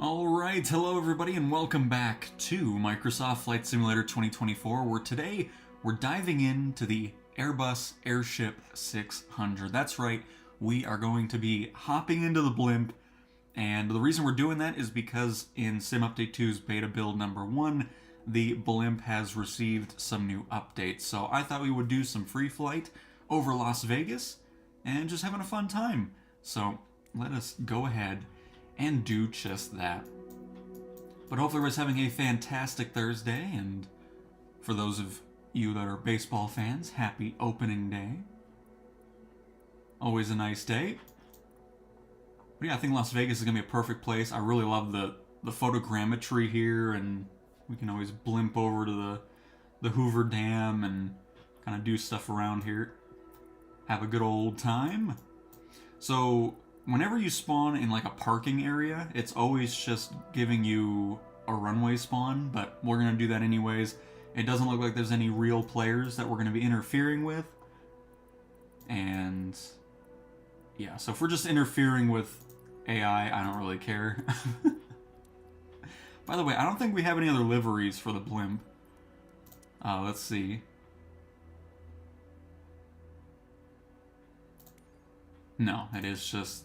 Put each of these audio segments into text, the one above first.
Alright, hello everybody and welcome back to Microsoft Flight Simulator 2024, where today we're diving into the Airbus Airship 600. That's right, we are going to be hopping into the blimp, and the reason we're doing that is because in Sim Update 2's beta build number 1, the blimp has received some new updates. So I thought we would do some free flight over Las Vegas and just having a fun time. So let us go ahead and do just that. But hopefully everybody's having a fantastic Thursday, and for those of you that are baseball fans, happy opening day. Always a nice day. But yeah, I think Las Vegas is going to be a perfect place. I really love the photogrammetry here, and we can always blimp over to the Hoover Dam and kind of do stuff around here. Have a good old time. So whenever you spawn in like a parking area, it's always just giving you a runway spawn, but we're going to do that anyways. It doesn't look like there's any real players that we're going to be interfering with. And yeah, so if we're just interfering with AI, I don't really care. By the way, I don't think we have any other liveries for the blimp. Let's see. No, it is just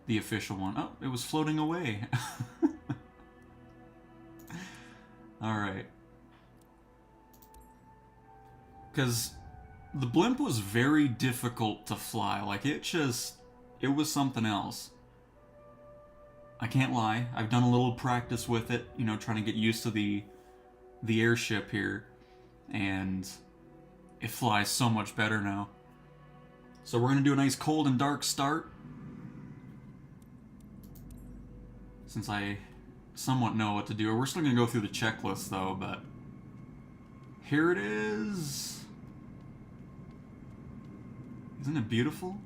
the official one. Oh, it was floating away. Alright. Because the blimp was very difficult to fly. Like, it was something else. I can't lie. I've done a little practice with it, you know, trying to get used to the airship here. And it flies so much better now. So we're going to do a nice cold and dark start. Since I somewhat know what to do. We're still going to go through the checklist though, but here it is. Isn't it beautiful?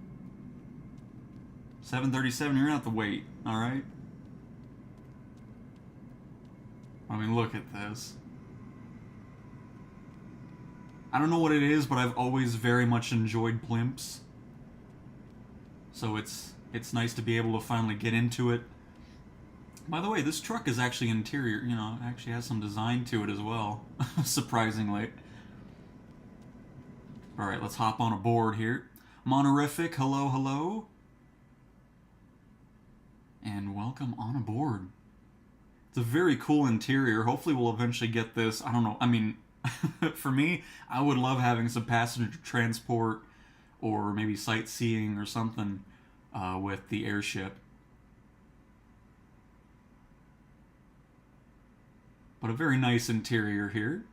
737, you're going to have to wait, alright? I mean, look at this. I don't know what it is, but I've always very much enjoyed blimps. So it's nice to be able to finally get into it. By the way, this truck is actually interior, you know, it actually has some design to it as well, surprisingly. Alright, let's hop on aboard here. Monorific, hello, hello. And welcome on aboard. It's a very cool interior. Hopefully we'll eventually get this, I don't know, I mean, for me, I would love having some passenger transport or maybe sightseeing or something with the airship. But a very nice interior here.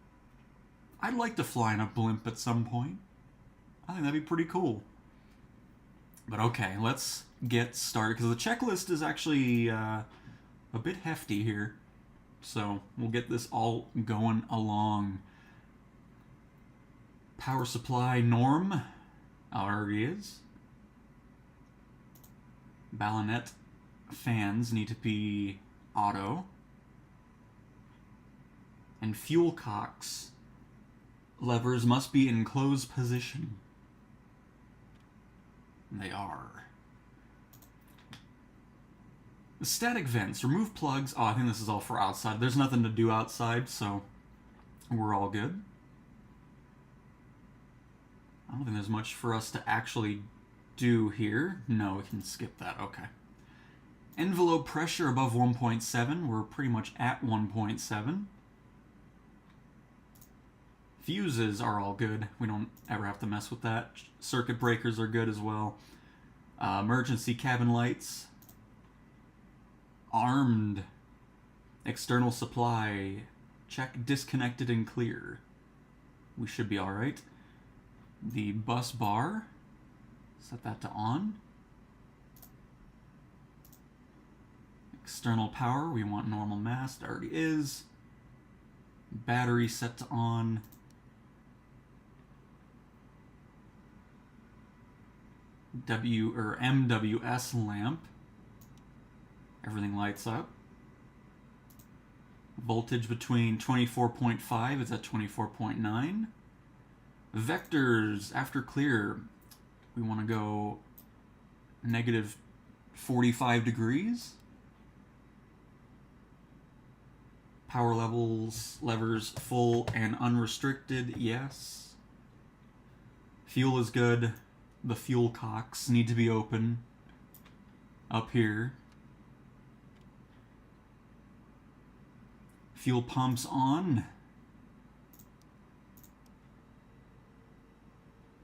I'd like to fly in a blimp at some point. I think that'd be pretty cool. But okay, let's get started, because the checklist is actually a bit hefty here. So we'll get this all going along. Power supply norm. Already is. Ballonet fans need to be auto. And fuel cocks levers must be in closed position. They are. The static vents. Remove plugs. Oh, I think this is all for outside. There's nothing to do outside, so we're all good. I don't think there's much for us to actually do here. No, we can skip that. Okay. Envelope pressure above 1.7. We're pretty much at 1.7. Fuses are all good. We don't ever have to mess with that. Circuit breakers are good as well. Emergency cabin lights. Armed. External supply. Check disconnected and clear. We should be alright. The bus bar. Set that to on. External power. We want normal mass. It already is. Battery set to on. MWS lamp. Everything lights up. Voltage between 24.5 is at 24.9. Vectors after clear. We want to go negative 45 degrees. power levers full and unrestricted, yes. Fuel is good. The fuel cocks need to be open up here. Fuel pumps on.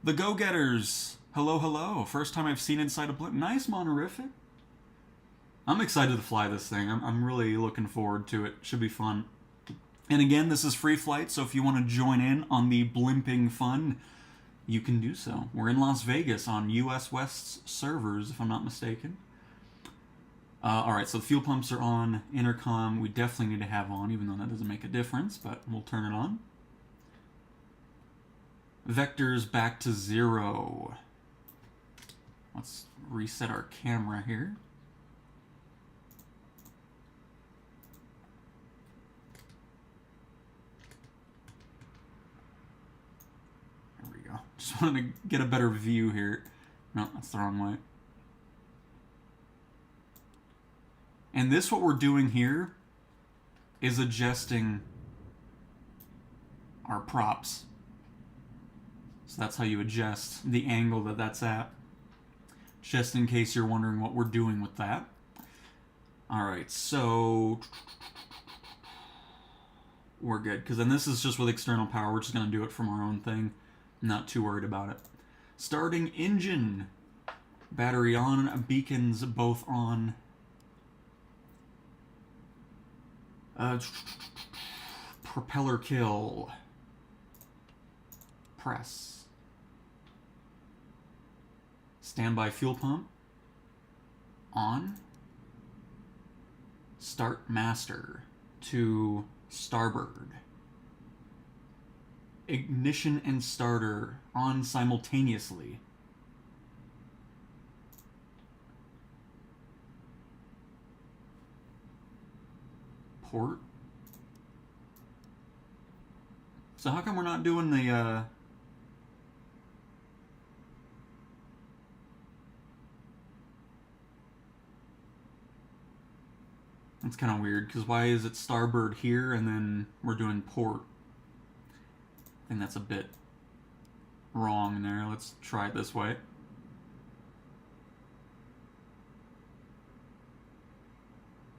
The Go-Getters! Hello, hello. First time I've seen inside a blimp. Nice monorific. I'm excited to fly this thing. I'm really looking forward to it. Should be fun. And again, this is free flight, so if you want to join in on the blimping fun, you can do so. We're in Las Vegas on US West's servers, if I'm not mistaken. Alright, so the fuel pumps are on. Intercom, we definitely need to have on, even though that doesn't make a difference, but we'll turn it on. Vectors back to 0. Let's reset our camera here. There we go. Just wanted to get a better view here. No, that's the wrong way. And this, what we're doing here, is adjusting our props. So that's how you adjust the angle that that's at. Just in case you're wondering what we're doing with that. Alright, so we're good. Because then this is just with external power. We're just going to do it from our own thing. Not too worried about it. Starting engine. Battery on. Beacons both on. Propeller kill. Press. Standby fuel pump. On. Start master to starboard. Ignition and starter on simultaneously. Port. So how come we're not doing the That's kind of weird, because why is it starboard here and then we're doing port? I think that's a bit wrong there. Let's try it this way.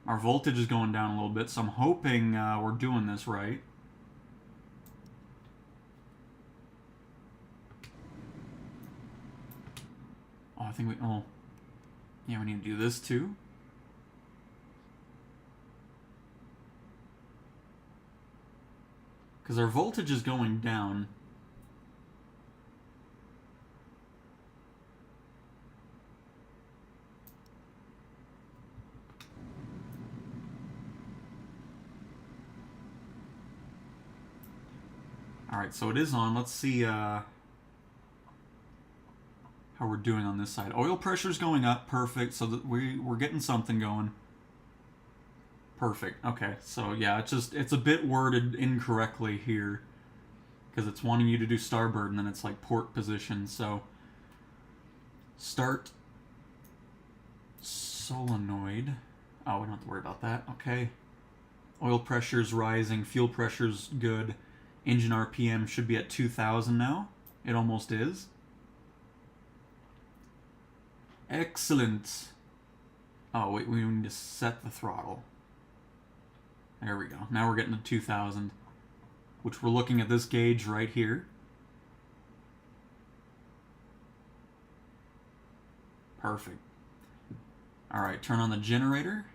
Our voltage is going down a little bit, so I'm hoping we're doing this right. Oh, I think we... Oh. Yeah, we need to do this too. Because our voltage is going down. Alright, so it is on. Let's see how we're doing on this side. Oil pressure's going up. Perfect. So that we're getting something going. Perfect. Okay, so yeah, it's a bit worded incorrectly here, because it's wanting you to do starboard and then it's like port position. So start solenoid. Oh, we don't have to worry about that. Okay. Oil pressure's rising. Fuel pressure's good. Engine RPM should be at 2,000 now. It almost is. Excellent. Oh wait, we need to set the throttle. There we go. Now we're getting to 2,000, which we're looking at this gauge right here. Perfect. All right, turn on the generator.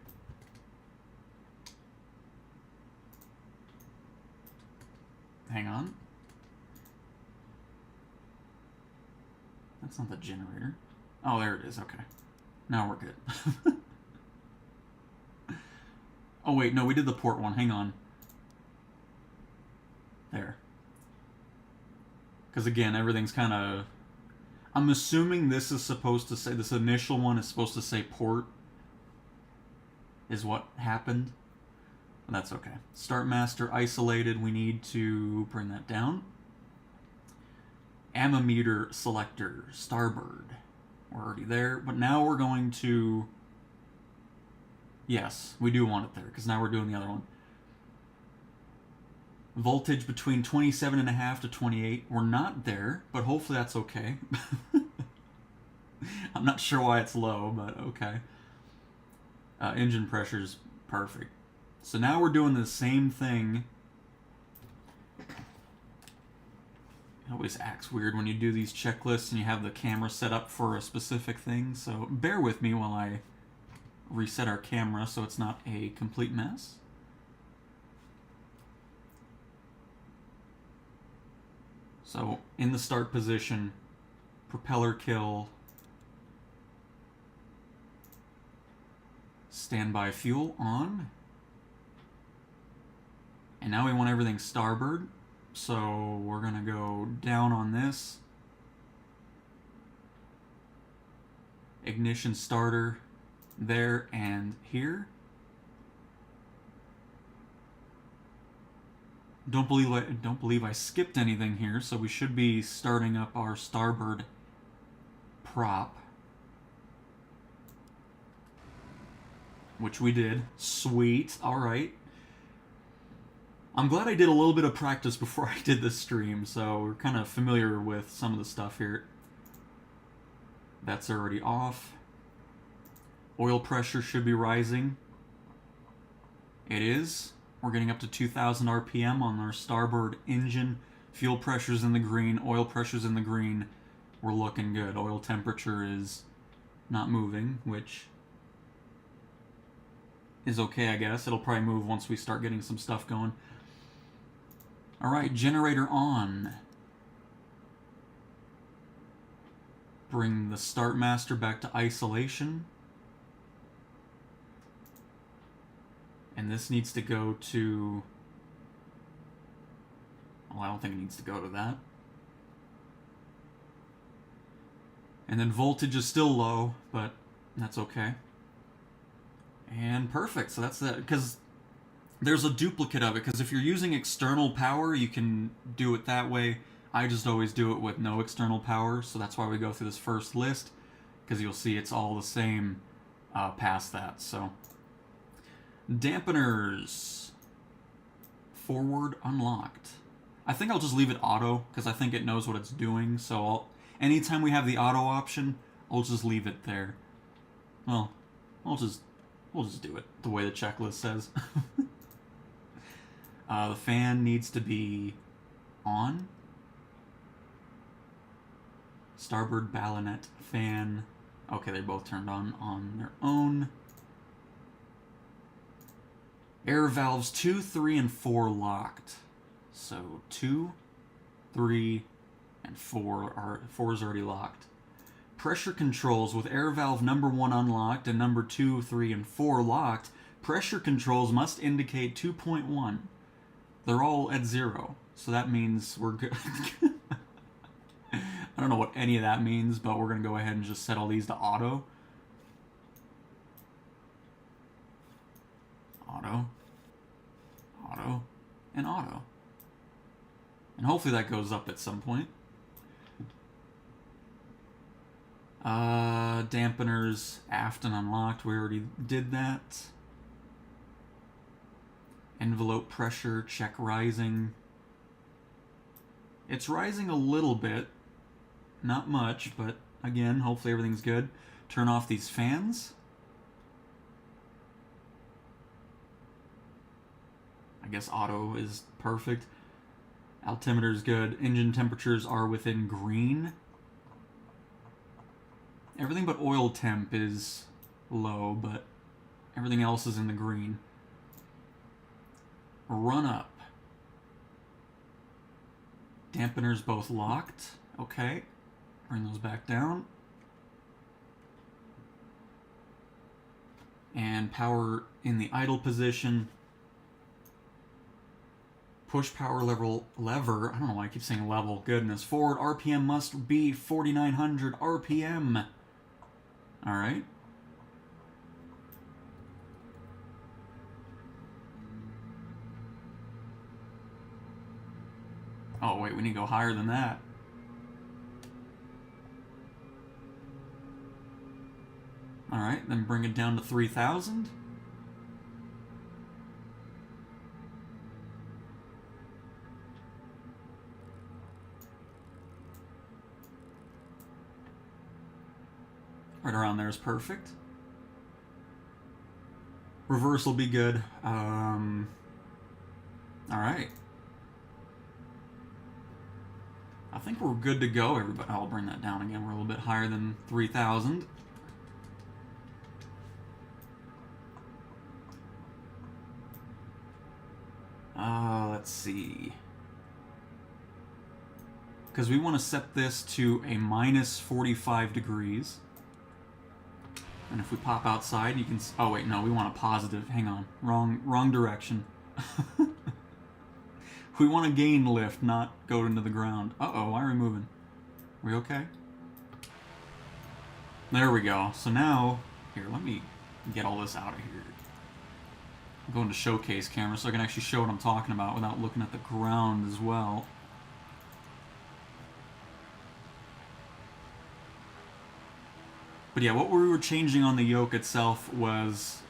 Hang on. That's not the generator. Oh, there it is. Okay. Now we're good. Oh, wait. No, we did the port one. Hang on. There. Because, again, everything's kind of... I'm assuming this is supposed to say... This initial one is supposed to say port is what happened. But that's okay. Start master isolated. We need to bring that down. Ammeter selector. Starboard. We're already there. But now we're going to... Yes, we do want it there, because now we're doing the other one. Voltage between 27.5 to 28. We're not there, but hopefully that's okay. I'm not sure why it's low, but okay. Engine pressure's perfect. So now we're doing the same thing. It always acts weird when you do these checklists and you have the camera set up for a specific thing, so bear with me while I reset our camera so it's not a complete mess. So, in the start position, propeller kill, standby fuel on, and now we want everything starboard, so we're gonna go down on this, ignition starter there and here. Don't believe I skipped anything here, so we should be starting up our starboard prop, which we did. Sweet. All right. I'm glad I did a little bit of practice before I did this stream, so we're kind of familiar with some of the stuff here. That's already off. Oil pressure should be rising. It is. We're getting up to 2,000 RPM on our starboard engine. Fuel pressure's in the green, oil pressure's in the green. We're looking good. Oil temperature is not moving, which is okay, I guess. It'll probably move once we start getting some stuff going. Alright, generator on. Bring the start master back to isolation. And this needs to go to... Well, I don't think it needs to go to that. And then voltage is still low, but that's okay. And perfect, so that's that. Because there's a duplicate of it, because if you're using external power, you can do it that way. I just always do it with no external power, so that's why we go through this first list, because you'll see it's all the same past that, so... Dampeners. Forward unlocked. I think I'll just leave it auto, because I think it knows what it's doing, so anytime we have the auto option, I'll just leave it there. Well, we'll just do it the way the checklist says. The fan needs to be on. Starboard ballonet fan. Okay, they're both turned on their own. Air valves 2, 3, and 4 locked. So 2, 3, and 4 is already locked. Pressure controls with air valve number 1 unlocked and number 2, 3, and 4 locked. Pressure controls must indicate 2.1. They're all at 0, so that means we're good. I don't know what any of that means, but we're going to go ahead and just set all these to auto. Auto, auto, and auto. And hopefully that goes up at some point. Dampeners aft and unlocked. We already did that. Envelope pressure, check rising. It's rising a little bit. Not much, but again, hopefully everything's good. Turn off these fans. I guess auto is perfect. Altimeter is good. Engine temperatures are within green. Everything but oil temp is low, but everything else is in the green. Run up. Dampeners both locked. Okay. Bring those back down. And power in the idle position. Push power lever. I don't know why I keep saying level. Goodness. Forward RPM must be 4,900 RPM. Alright. Oh, wait, we need to go higher than that. Alright, then bring it down to 3,000. Right around there is perfect. Reverse will be good. Alright. I think we're good to go, everybody. I'll bring that down again. We're a little bit higher than 3,000. Let's see. Because we want to set this to a minus 45 degrees. And if we pop outside, you can... Oh, wait, no, we want a positive. Hang on. Wrong direction. We want to gain lift, not go into the ground. Uh-oh, why are we moving? We okay? There we go. So now... Here, let me get all this out of here. I'm going to showcase camera so I can actually show what I'm talking about without looking at the ground as well. But yeah, what we were changing on the yoke itself was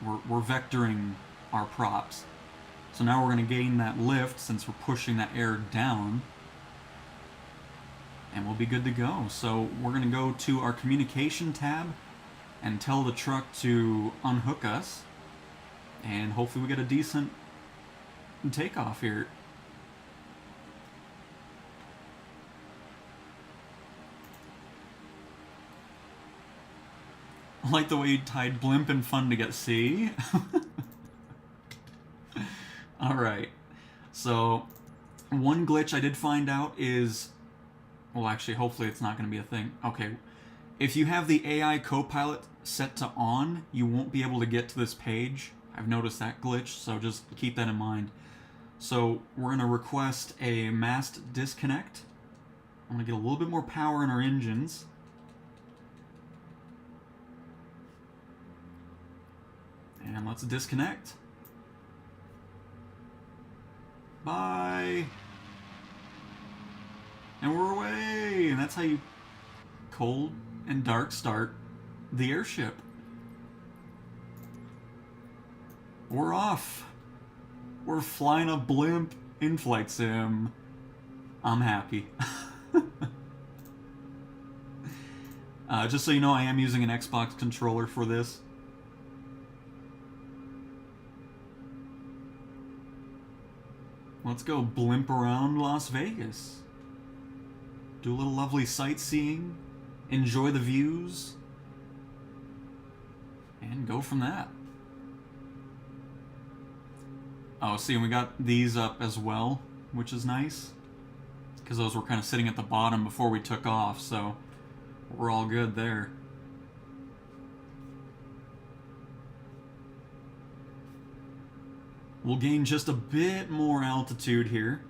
we're vectoring our props. So now we're going to gain that lift since we're pushing that air down. And we'll be good to go. So we're going to go to our communication tab and tell the truck to unhook us. And hopefully we get a decent takeoff here. I like the way you tied blimp and fun to get C. Alright. So, one glitch I did find out is... Well, actually, hopefully it's not going to be a thing. Okay. If you have the AI Copilot set to on, you won't be able to get to this page. I've noticed that glitch, so just keep that in mind. So, we're going to request a mast disconnect. I'm going to get a little bit more power in our engines. And let's disconnect. Bye! And we're away! And that's how you cold and dark start the airship. We're off! We're flying a blimp in Flight Sim. I'm happy. Just so you know, I am using an Xbox controller for this. Let's go blimp around Las Vegas. Do a little lovely sightseeing, enjoy the views, and go from that. Oh, see, and we got these up as well, which is nice. Because those were kind of sitting at the bottom before we took off, so we're all good there. We'll gain just a bit more altitude here.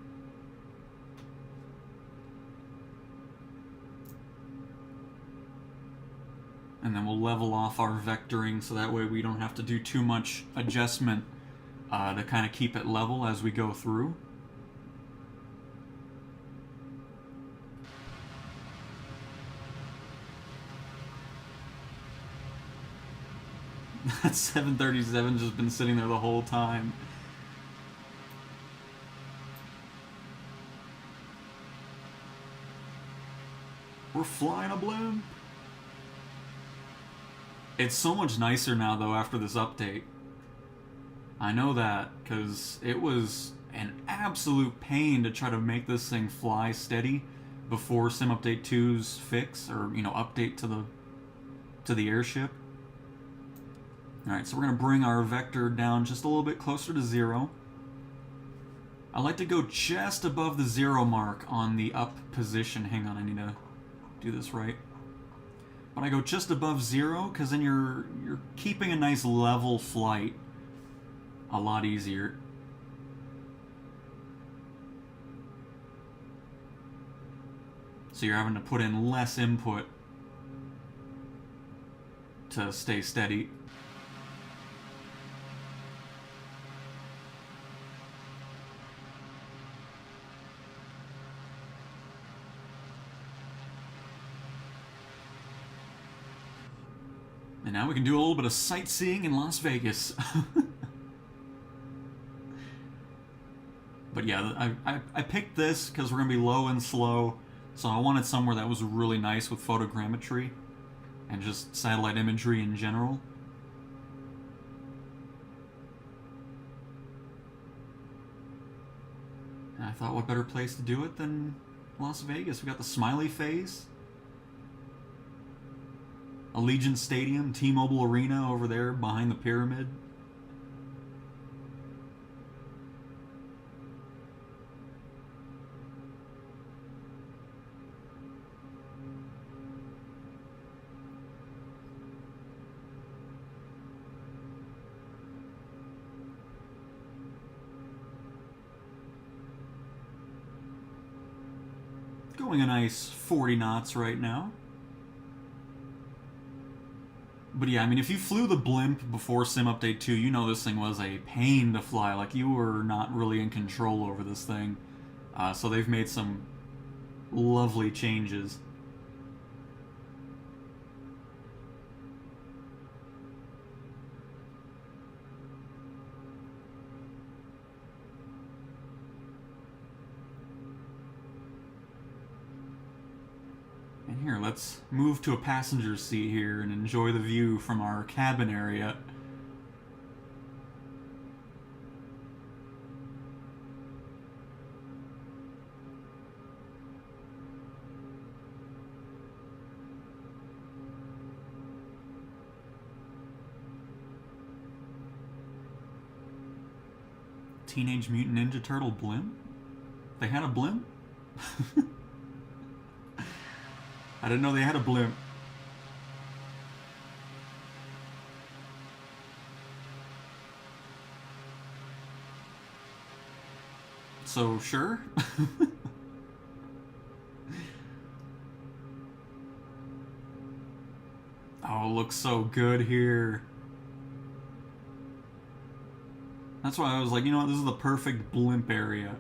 And then we'll level off our vectoring so that way we don't have to do too much adjustment to kind of keep it level as we go through. That 737's just been sitting there the whole time. We're flying a blimp. It's so much nicer now, though, after this update. I know that, because it was an absolute pain to try to make this thing fly steady before Sim Update 2's fix, or, you know, update to the airship. Alright, so we're going to bring our vector down just a little bit closer to 0. I like to go just above the 0 mark on the up position. Hang on, I need to do this right. But I go just above 0, because then you're keeping a nice level flight a lot easier. So you're having to put in less input to stay steady. And now we can do a little bit of sightseeing in Las Vegas. But yeah, I picked this because we're going to be low and slow, so I wanted somewhere that was really nice with photogrammetry. and just satellite imagery in general. And I thought, what better place to do it than Las Vegas? We got the smiley face, Allegiant Stadium, T-Mobile Arena over there behind the pyramid. Going a nice 40 knots right now. But yeah, I mean, if you flew the blimp before Sim Update 2, you know this thing was a pain to fly. Like, you were not really in control over this thing. So they've made some lovely changes. And here, let's move to a passenger seat here and enjoy the view from our cabin area. Teenage Mutant Ninja Turtle blimp? They had a blimp? I didn't know they had a blimp. So, sure? Oh, it looks so good here. That's why I was like, you know what, this is the perfect blimp area.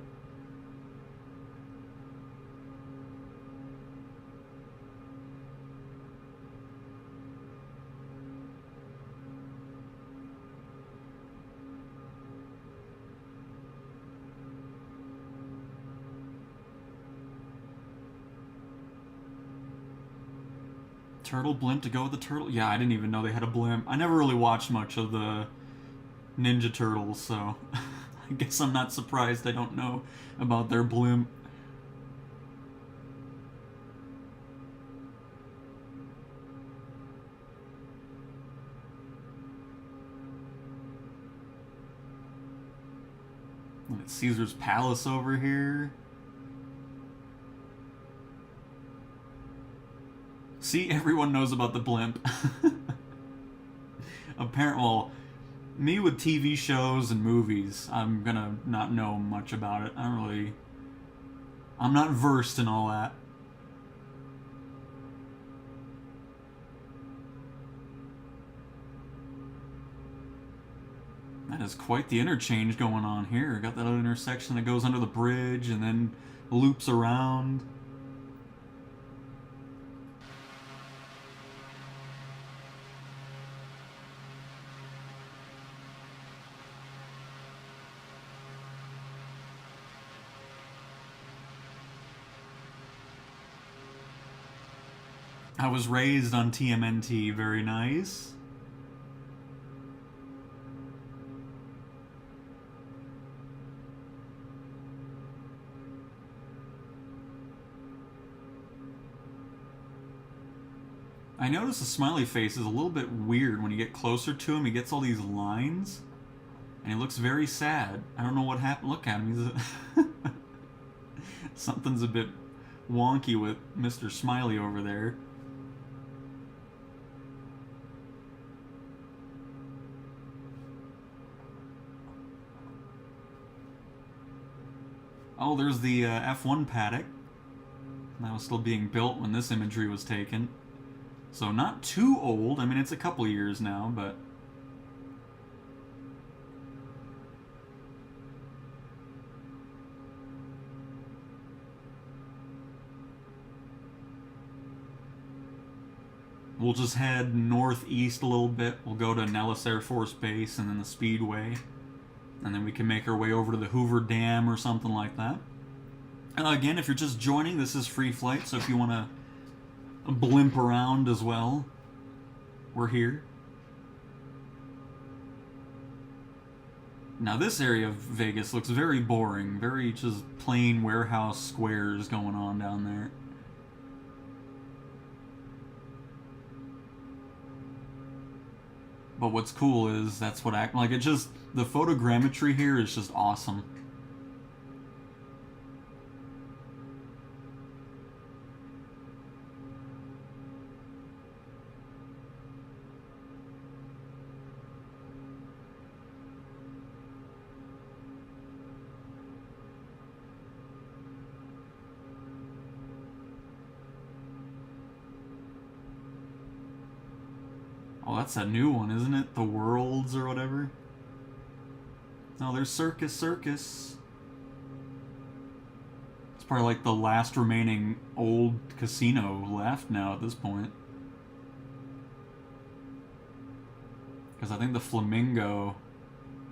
Turtle blimp to go with the turtle? Yeah, I didn't even know they had a blimp. I never really watched much of the Ninja Turtles, so I guess I'm not surprised I don't know about their blimp. Look at Caesar's Palace over here. See, everyone knows about the blimp. Well, me with TV shows and movies, I'm gonna not know much about it. I'm not versed in all that. That is quite the interchange going on here. Got that other intersection that goes under the bridge and then loops around. I was raised on TMNT, very nice. I notice the smiley face is a little bit weird when you get closer to him. He gets all these lines, and he looks very sad. I don't know what happened. Look at him. He's something's a bit wonky with Mr. Smiley over there. Oh, there's the F1 paddock. That was still being built when this imagery was taken. So not too old. I mean, it's a couple years now, but... We'll just head northeast a little bit. We'll go to Nellis Air Force Base and then the Speedway. And then we can make our way over to the Hoover Dam or something like that. Again, if you're just joining, this is free flight, so if you want to blimp around as well, we're here. Now this area of Vegas looks very boring, very just plain warehouse squares going on down there. But what's cool is that's what like it just, the photogrammetry here is just awesome. Oh, that's a new one, isn't it? The Worlds or whatever? Oh, there's Circus. It's probably like the last remaining old casino left now at this point. Because I think the Flamingo,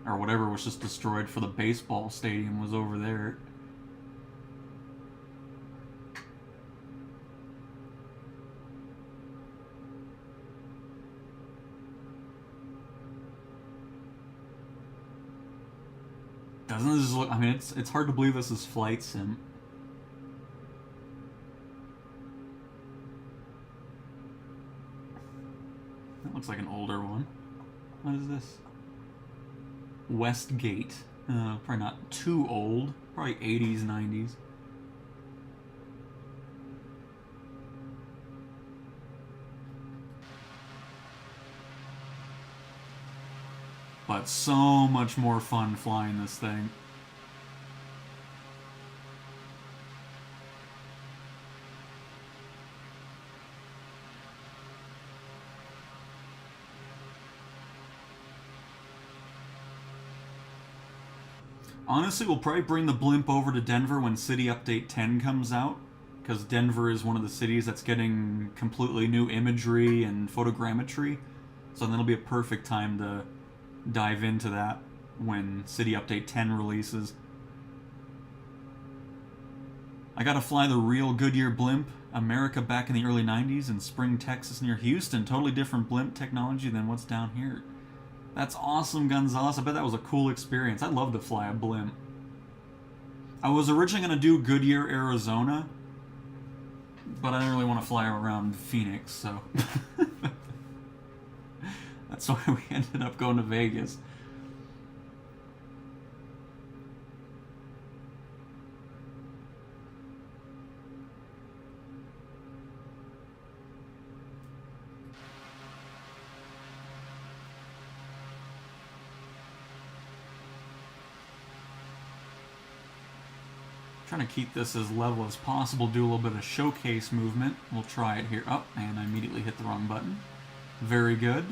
or whatever was just destroyed for the baseball stadium, was over there. Doesn't this look, I mean, it's hard to believe this is Flight Sim. That looks like an older one. What is this? Westgate. Probably not too old. Probably 80s, 90s. But so much more fun flying this thing. Honestly, we'll probably bring the blimp over to Denver when City Update 10 comes out, because Denver is one of the cities that's getting completely new imagery and photogrammetry, so then it'll be a perfect time to dive into that when City Update 10 releases. I got to fly the real Goodyear blimp, America back in the early 90s in Spring, Texas near Houston. Totally different blimp technology than what's down here. That's awesome, Gonzalez. I bet that was a cool experience. I'd love to fly a blimp. I was originally going to do Goodyear, Arizona, but I didn't really want to fly around Phoenix, so that's why we ended up going to Vegas. Trying to keep this as level as possible, do a little bit of showcase movement. We'll try it here. Oh, and I immediately hit the wrong button. Very good.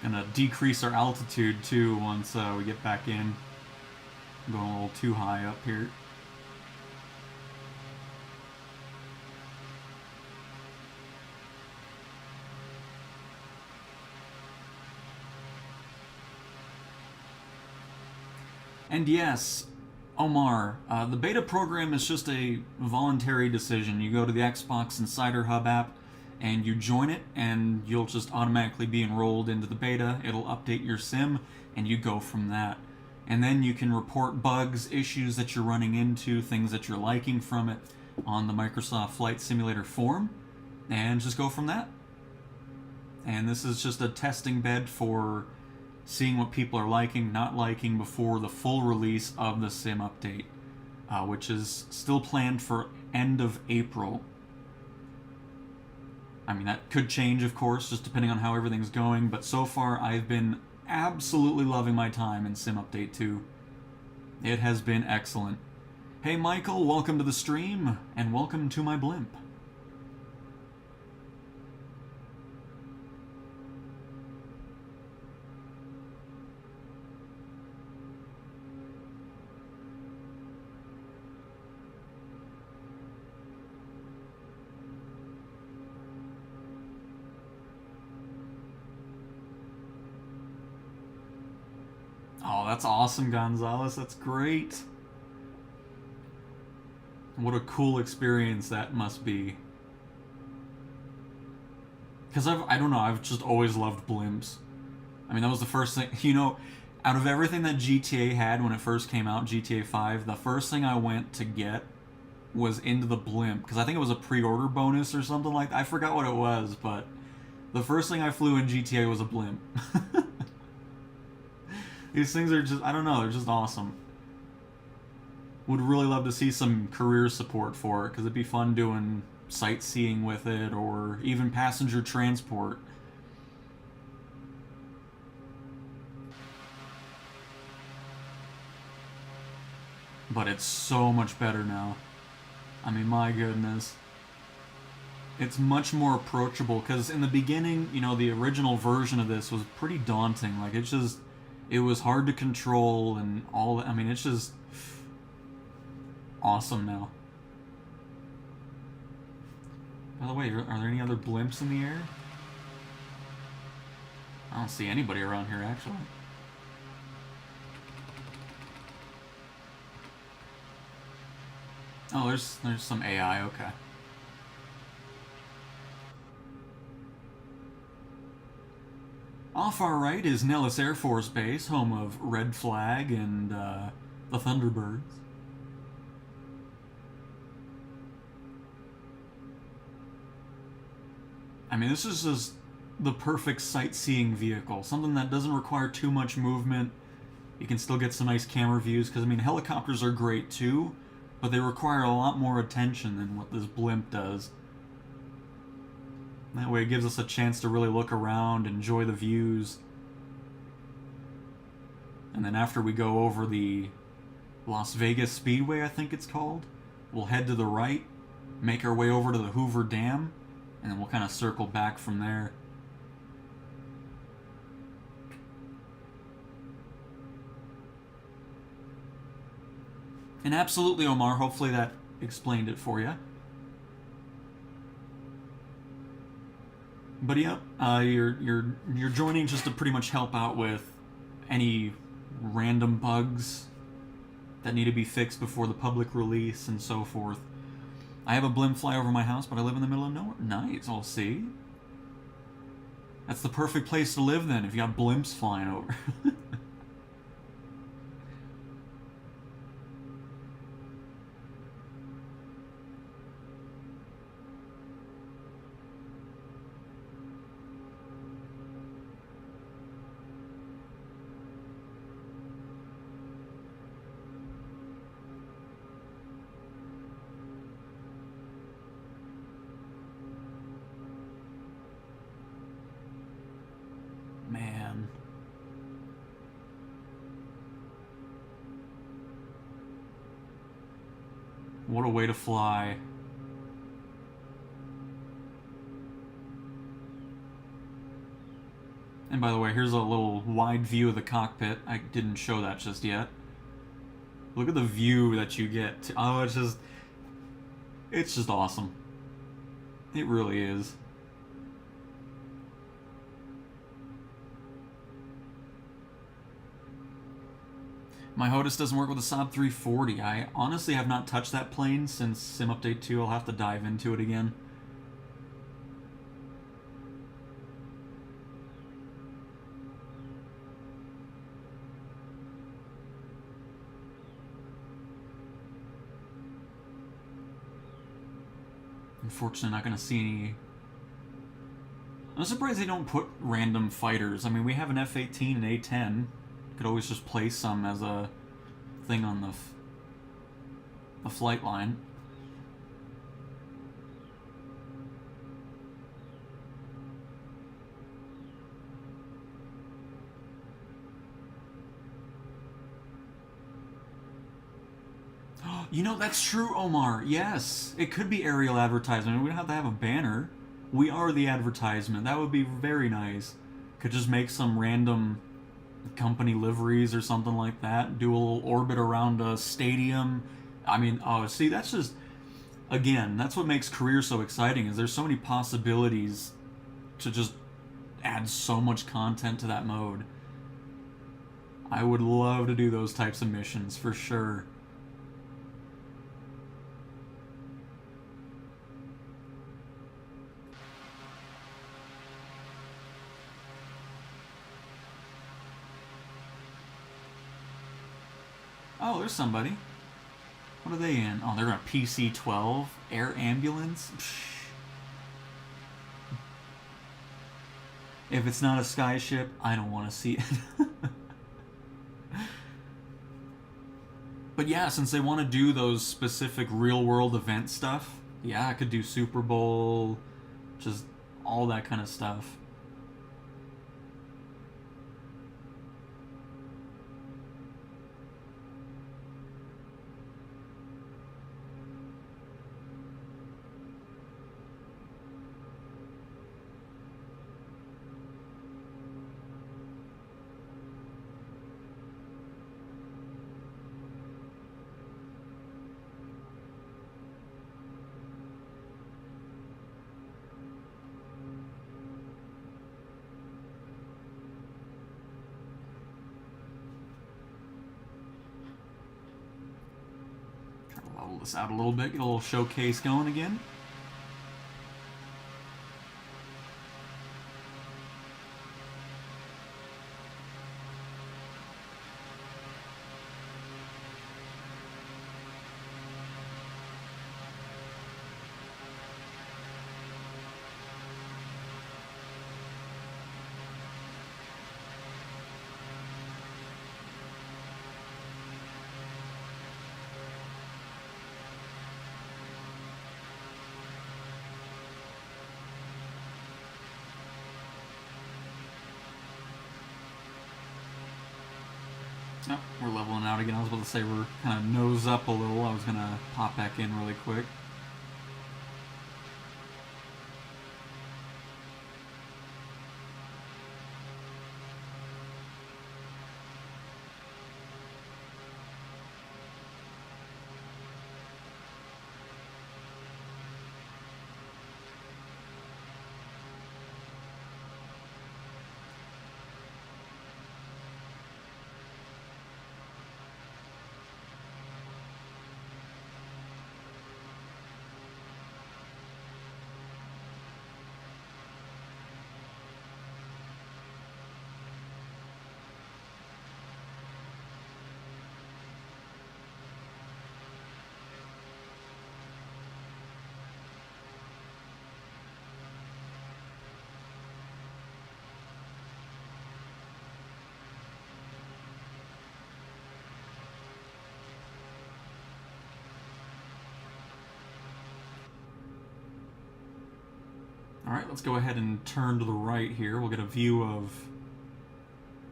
Gonna decrease our altitude too once we get back in. I'm going a little too high up here. And yes, Omar, the beta program is just a voluntary decision. You go to the Xbox Insider Hub app, and you join it, and you'll just automatically be enrolled into the beta. It'll update your sim, and you go from that. And then you can report bugs, issues that you're running into, things that you're liking from it on the Microsoft Flight Simulator forum, and just go from that. And this is just a testing bed for seeing what people are liking, not liking before the full release of the sim update, which is still planned for end of April. I mean, that could change, of course, just depending on how everything's going, but so far I've been absolutely loving my time in Sim Update 2. It has been excellent. Hey Michael, welcome to the stream, and welcome to my blimp. that's awesome, Gonzalez. That's great. What a cool experience that must be. Because I don't know, I've just always loved blimps. I mean, that was the first thing, you know, out of everything that GTA had when it first came out, GTA 5, the first thing I went to get was into the blimp. Because I think it was a pre-order bonus or something like that. I forgot what it was, but the first thing I flew in GTA was a blimp. These things are just, I don't know, they're just awesome. Would really love to see some career support for it, because it'd be fun doing sightseeing with it, or even passenger transport. But it's so much better now. I mean, my goodness. It's much more approachable, because in the beginning, you know, the original version of this was pretty daunting. Like, it was hard to control and all that. I mean, it's just awesome now. By the way, are there any other blimps in the air? I don't see anybody around here, actually. Oh, there's some AI, okay. Off our right is Nellis Air Force Base, home of Red Flag and the Thunderbirds. I mean, this is just the perfect sightseeing vehicle. Something that doesn't require too much movement. You can still get some nice camera views, because, I mean, helicopters are great too, but they require a lot more attention than what this blimp does. That way it gives us a chance to really look around, enjoy the views. And then after we go over the Las Vegas Speedway, I think it's called, we'll head to the right, make our way over to the Hoover Dam, and then we'll kind of circle back from there. And absolutely, Omar, hopefully that explained it for you. But yeah, you're joining just to pretty much help out with any random bugs that need to be fixed before the public release and so forth. I have a blimp fly over my house, but I live in the middle of nowhere. Nice, I'll see. That's the perfect place to live then, if you got blimps flying over. Man. What a way to fly. And by the way, here's a little wide view of the cockpit. I didn't show that just yet. Look at the view that you get. Oh, it's just awesome. It really is. My HOTAS doesn't work with the Saab 340. I honestly have not touched that plane since Sim Update 2. I'll have to dive into it again. Unfortunately, not going to see any... I'm surprised they don't put random fighters. I mean, we have an F-18 and A-10. Could always just place some as a thing on the flight line. You know, that's true, Omar. Yes, it could be aerial advertisement. We don't have to have a banner. We are the advertisement. That would be very nice. Could just make some random company liveries or something like that. Do a little orbit around a stadium. I mean, oh, see, that's just... Again, that's what makes career so exciting, is there's so many possibilities to just add so much content to that mode. I would love to do those types of missions for sure. Oh, there's somebody. What are they in? Oh, they're in a PC-12 air ambulance. Psh. If it's not a skyship, I don't want to see it. But yeah, since they want to do those specific real-world event stuff, yeah, I could do Super Bowl, just all that kind of stuff. Level this out a little bit, get a little showcase going again. Oh, we're leveling out again. I was about to say we're kind of nose up a little. I was going to pop back in really quick. Alright, let's go ahead and turn to the right here. We'll get a view of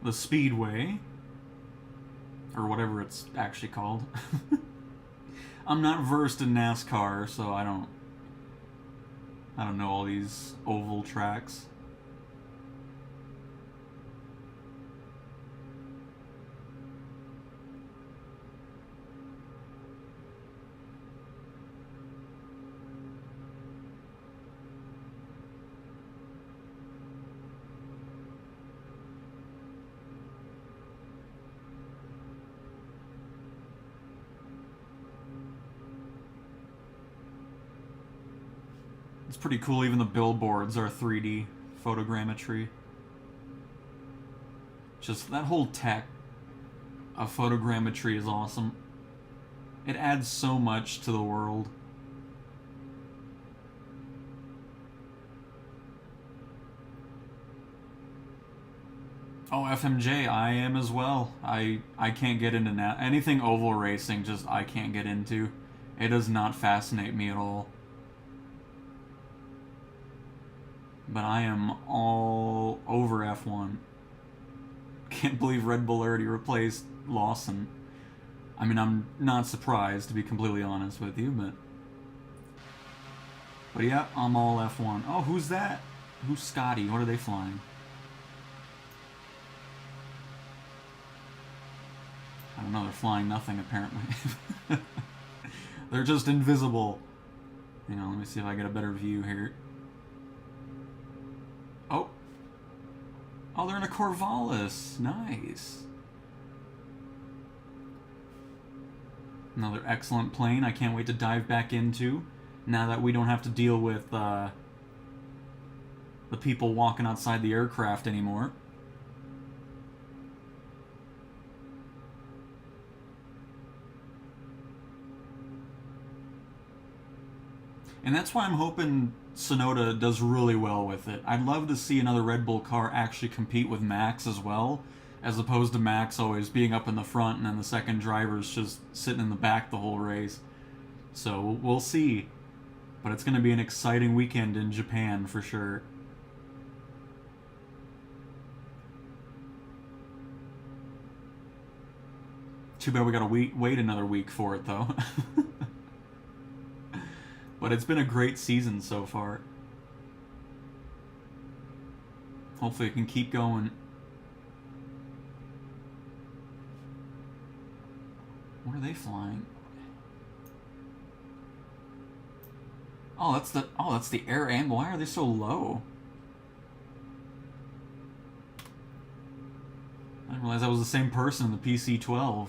the Speedway, or whatever it's actually called. I'm not versed in NASCAR, so I don't know all these oval tracks. It's pretty cool, even the billboards are 3D photogrammetry. Just that whole tech of photogrammetry is awesome. It adds so much to the world. Oh, FMJ, I am as well. I can't get into anything oval racing, just I can't get into. It does not fascinate me at all. But I am all over F1. Can't believe Red Bull already replaced Lawson. I mean, I'm not surprised, to be completely honest with you, but yeah, I'm all F1. Oh, who's that? Who's Scotty? What are they flying? I don't know, they're flying nothing, apparently. They're just invisible. Hang on, let me see if I get a better view here. Oh. Oh, they're in a Corvallis. Nice. Another excellent plane I can't wait to dive back into now that we don't have to deal with the people walking outside the aircraft anymore. And that's why I'm hoping Sonoda does really well with it. I'd love to see another Red Bull car actually compete with Max as well, as opposed to Max always being up in the front and then the second driver's just sitting in the back the whole race. So we'll see. But it's going to be an exciting weekend in Japan for sure. Too bad we gotta wait another week for it though. But it's been a great season so far. Hopefully it can keep going. What are they flying? Oh, that's the air angle. Why are they so low? I didn't realize that was the same person in the PC-12.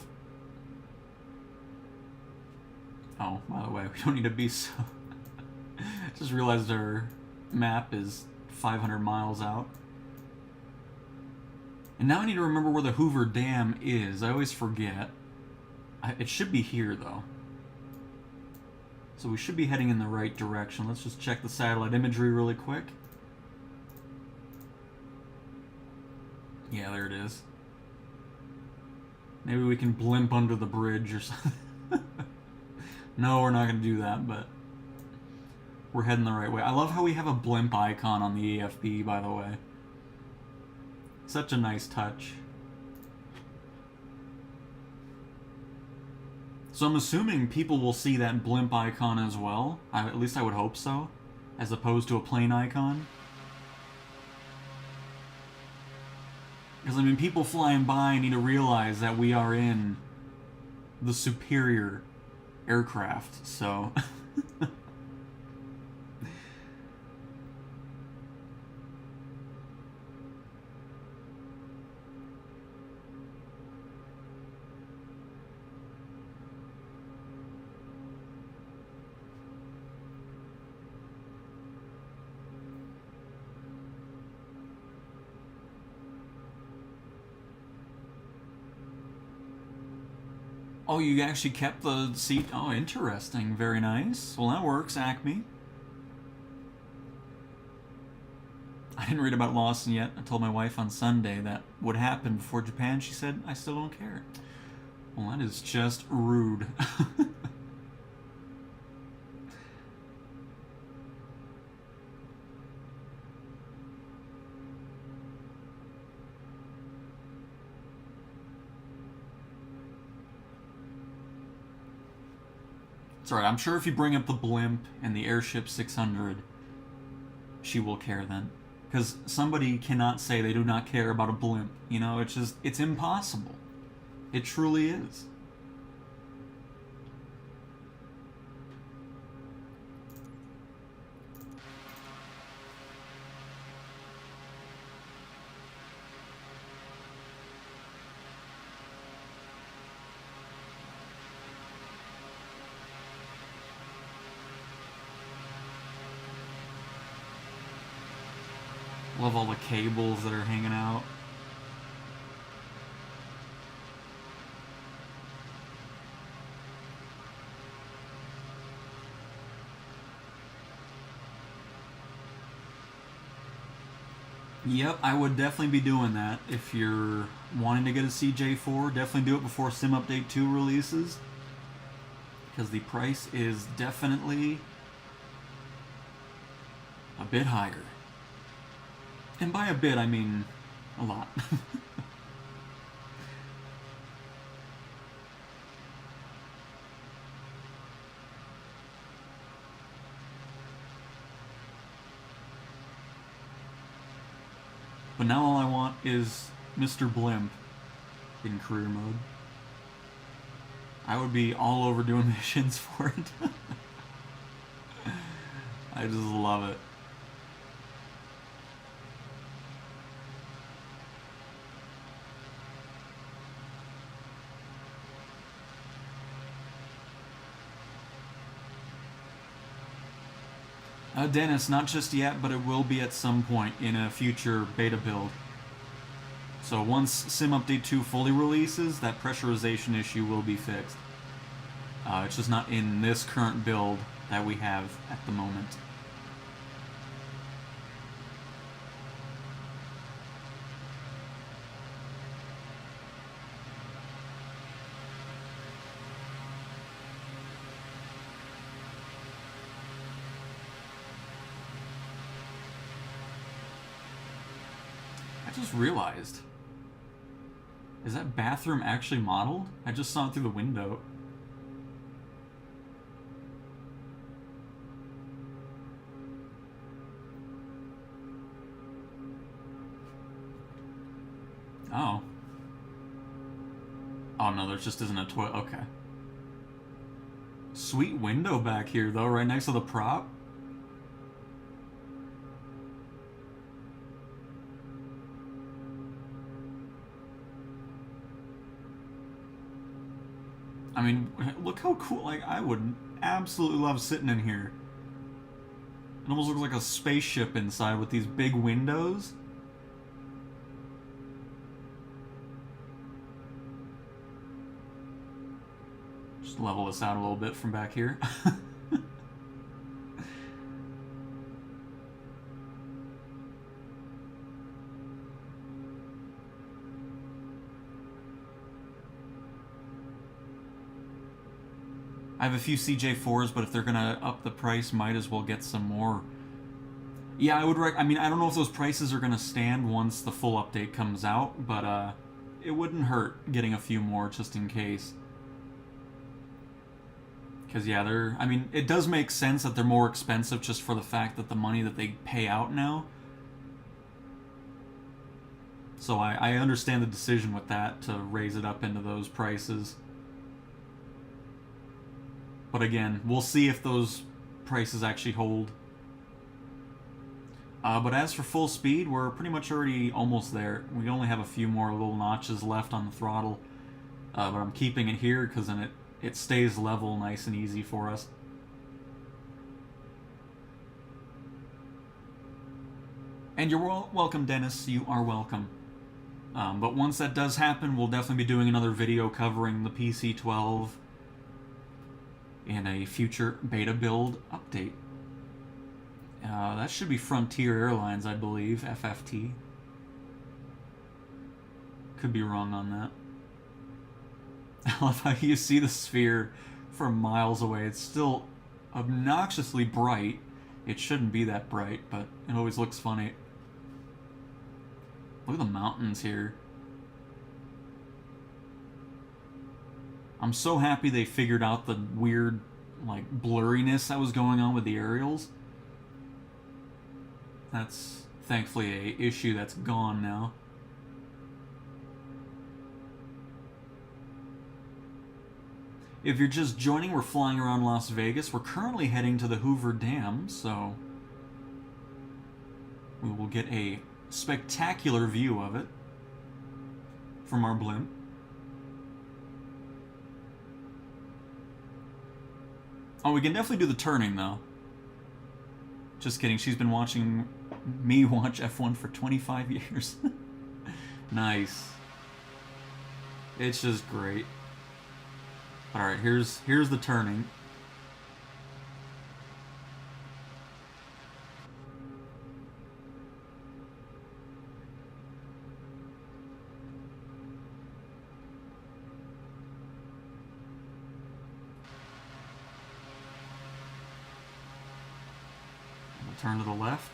Oh, by the way, we don't need to be so... Just realized our map is 500 miles out. And now I need to remember where the Hoover Dam is. I always forget. It should be here, though. So we should be heading in the right direction. Let's just check the satellite imagery really quick. Yeah, there it is. Maybe we can blimp under the bridge or something. No, we're not going to do that, but we're heading the right way. I love how we have a blimp icon on the AFB, by the way. Such a nice touch. So I'm assuming people will see that blimp icon as well. At least I would hope so. As opposed to a plane icon. Because, I mean, people flying by need to realize that we are in the superior aircraft, so... Oh, you actually kept the seat? Oh, interesting. Very nice. Well, that works, Acme. I didn't read about Lawson yet. I told my wife on Sunday that would happen before Japan. She said, I still don't care. Well, that is just rude. It's alright, I'm sure if you bring up the blimp and the Airship 600, she will care then. Because somebody cannot say they do not care about a blimp. You know, it's just, it's impossible. It truly is. Love all the cables that are hanging out. Yep, I would definitely be doing that. If you're wanting to get a CJ4, definitely do it before Sim Update 2 releases. Because the price is definitely a bit higher. And by a bit, I mean a lot. But now all I want is Mr. Blimp in career mode. I would be all over doing missions for it. I just love it. Dennis, not just yet, but it will be at some point in a future beta build. So once Sim Update 2 fully releases, that pressurization issue will be fixed. It's just not in this current build that we have at the moment. I just realized, is that bathroom actually modeled? I just saw it through the window. Oh. Oh no, there just isn't a toilet. Okay. Sweet window back here though, right next to the prop. I mean, look how cool, like, I would absolutely love sitting in here. It almost looks like a spaceship inside with these big windows. Just level this out a little bit from back here. I have a few CJ4s, but if they're gonna up the price, might as well get some more. Yeah, I would I mean, I don't know if those prices are gonna stand once the full update comes out, but it wouldn't hurt getting a few more just in case. Because yeah, I mean, it does make sense that they're more expensive just for the fact that the money that they pay out now. So I understand the decision with that to raise it up into those prices. But again, we'll see if those prices actually hold. But as for full speed, we're pretty much already almost there. We only have a few more little notches left on the throttle. But I'm keeping it here because then it stays level nice and easy for us. And you're welcome, Dennis. You are welcome. But once that does happen, we'll definitely be doing another video covering the PC-12 in a future beta build update. That should be Frontier Airlines, I believe, FFT. Could be wrong on that. I love how you see the sphere from miles away. It's still obnoxiously bright. It shouldn't be that bright, but it always looks funny. Look at the mountains here. I'm so happy they figured out the weird, like, blurriness that was going on with the aerials. That's thankfully a issue that's gone now. If you're just joining, we're flying around Las Vegas. We're currently heading to the Hoover Dam, so we will get a spectacular view of it from our blimp. Oh, we can definitely do the turning, though. Just kidding, she's been watching me watch F1 for 25 years. Nice. It's just great. Alright, here's the turning. Turn to the left.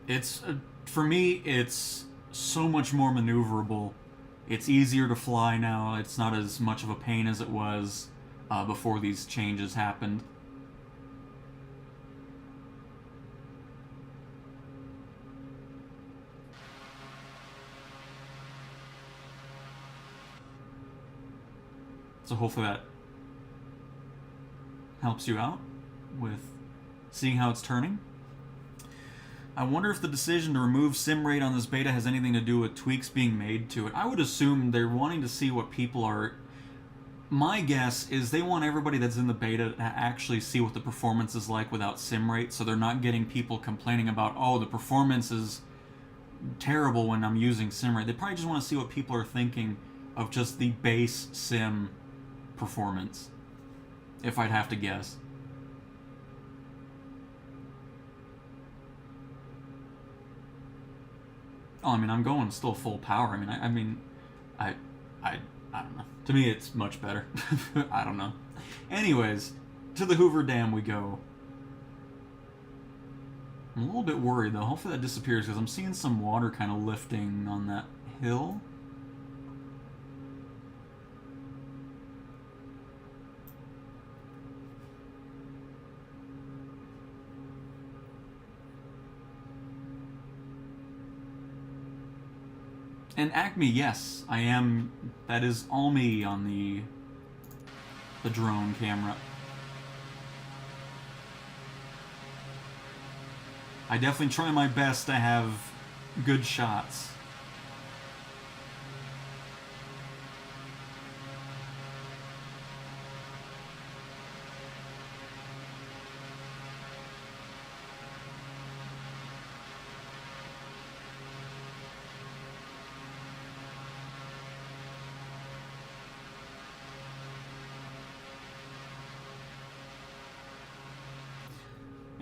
It's, for me, it's so much more maneuverable. It's easier to fly now. It's not as much of a pain as it was before these changes happened. So hopefully that helps you out with seeing how it's turning. I wonder if the decision to remove sim rate on this beta has anything to do with tweaks being made to it. I would assume they're wanting to see what people are... My guess is they want everybody that's in the beta to actually see what the performance is like without sim rate, so they're not getting people complaining about, oh, the performance is terrible when I'm using sim rate. They probably just want to see what people are thinking of just the base sim performance, if I'd have to guess. Oh, I mean, I'm going still full power. I don't know. To me, it's much better. I don't know. Anyways, to the Hoover Dam we go. I'm a little bit worried, though. Hopefully that disappears, because I'm seeing some water kind of lifting on that hill. And Acme, yes, I am. That is all me on the drone camera. I definitely try my best to have good shots.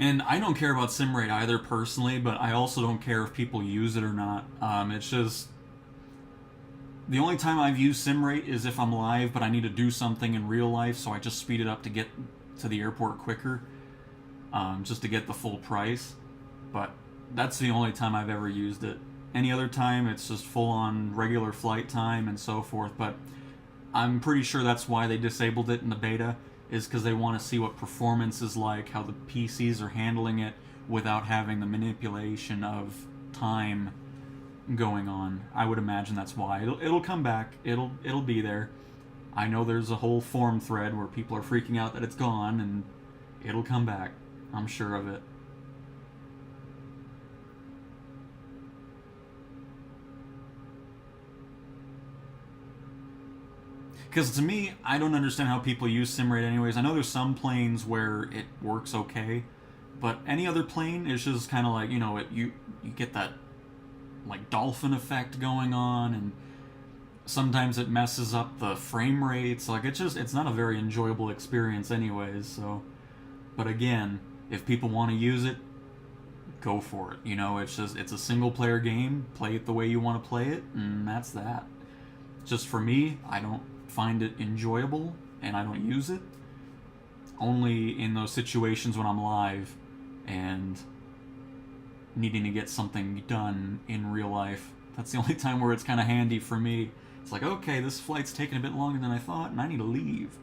And I don't care about sim rate either personally, but I also don't care if people use it or not. It's just... The only time I've used sim rate is if I'm live, but I need to do something in real life, so I just speed it up to get to the airport quicker, just to get the full price. But that's the only time I've ever used it. Any other time, it's just full-on regular flight time and so forth, but I'm pretty sure that's why they disabled it in the beta, is because they want to see what performance is like, how the PCs are handling it without having the manipulation of time going on. I would imagine that's why. It'll come back. It'll be there. I know there's a whole forum thread where people are freaking out that it's gone, and it'll come back. I'm sure of it. Because to me, I don't understand how people use sim rate anyways. I know there's some planes where it works okay, but any other plane is just kind of like, you know, you get that like dolphin effect going on, and sometimes it messes up the frame rates. Like, it's not a very enjoyable experience anyways. So, but again, if people want to use it, go for it. You know, it's a single player game. Play it the way you want to play it, and that's that. Just for me, I don't find it enjoyable, and I don't use it. Only in those situations when I'm live and needing to get something done in real life. That's the only time where it's kind of handy for me. It's like, okay, this flight's taking a bit longer than I thought, and I need to leave.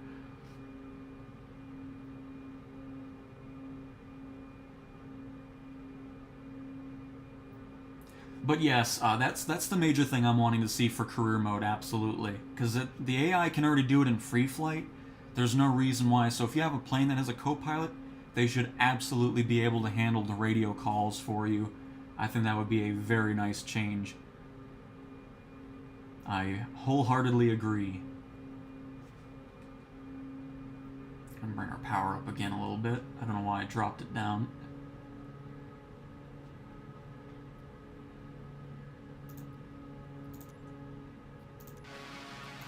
But yes, that's the major thing I'm wanting to see for career mode, absolutely. Because the AI can already do it in free flight. There's no reason why. So if you have a plane that has a co-pilot, they should absolutely be able to handle the radio calls for you. I think that would be a very nice change. I wholeheartedly agree. I'm gonna bring our power up again a little bit. I don't know why I dropped it down.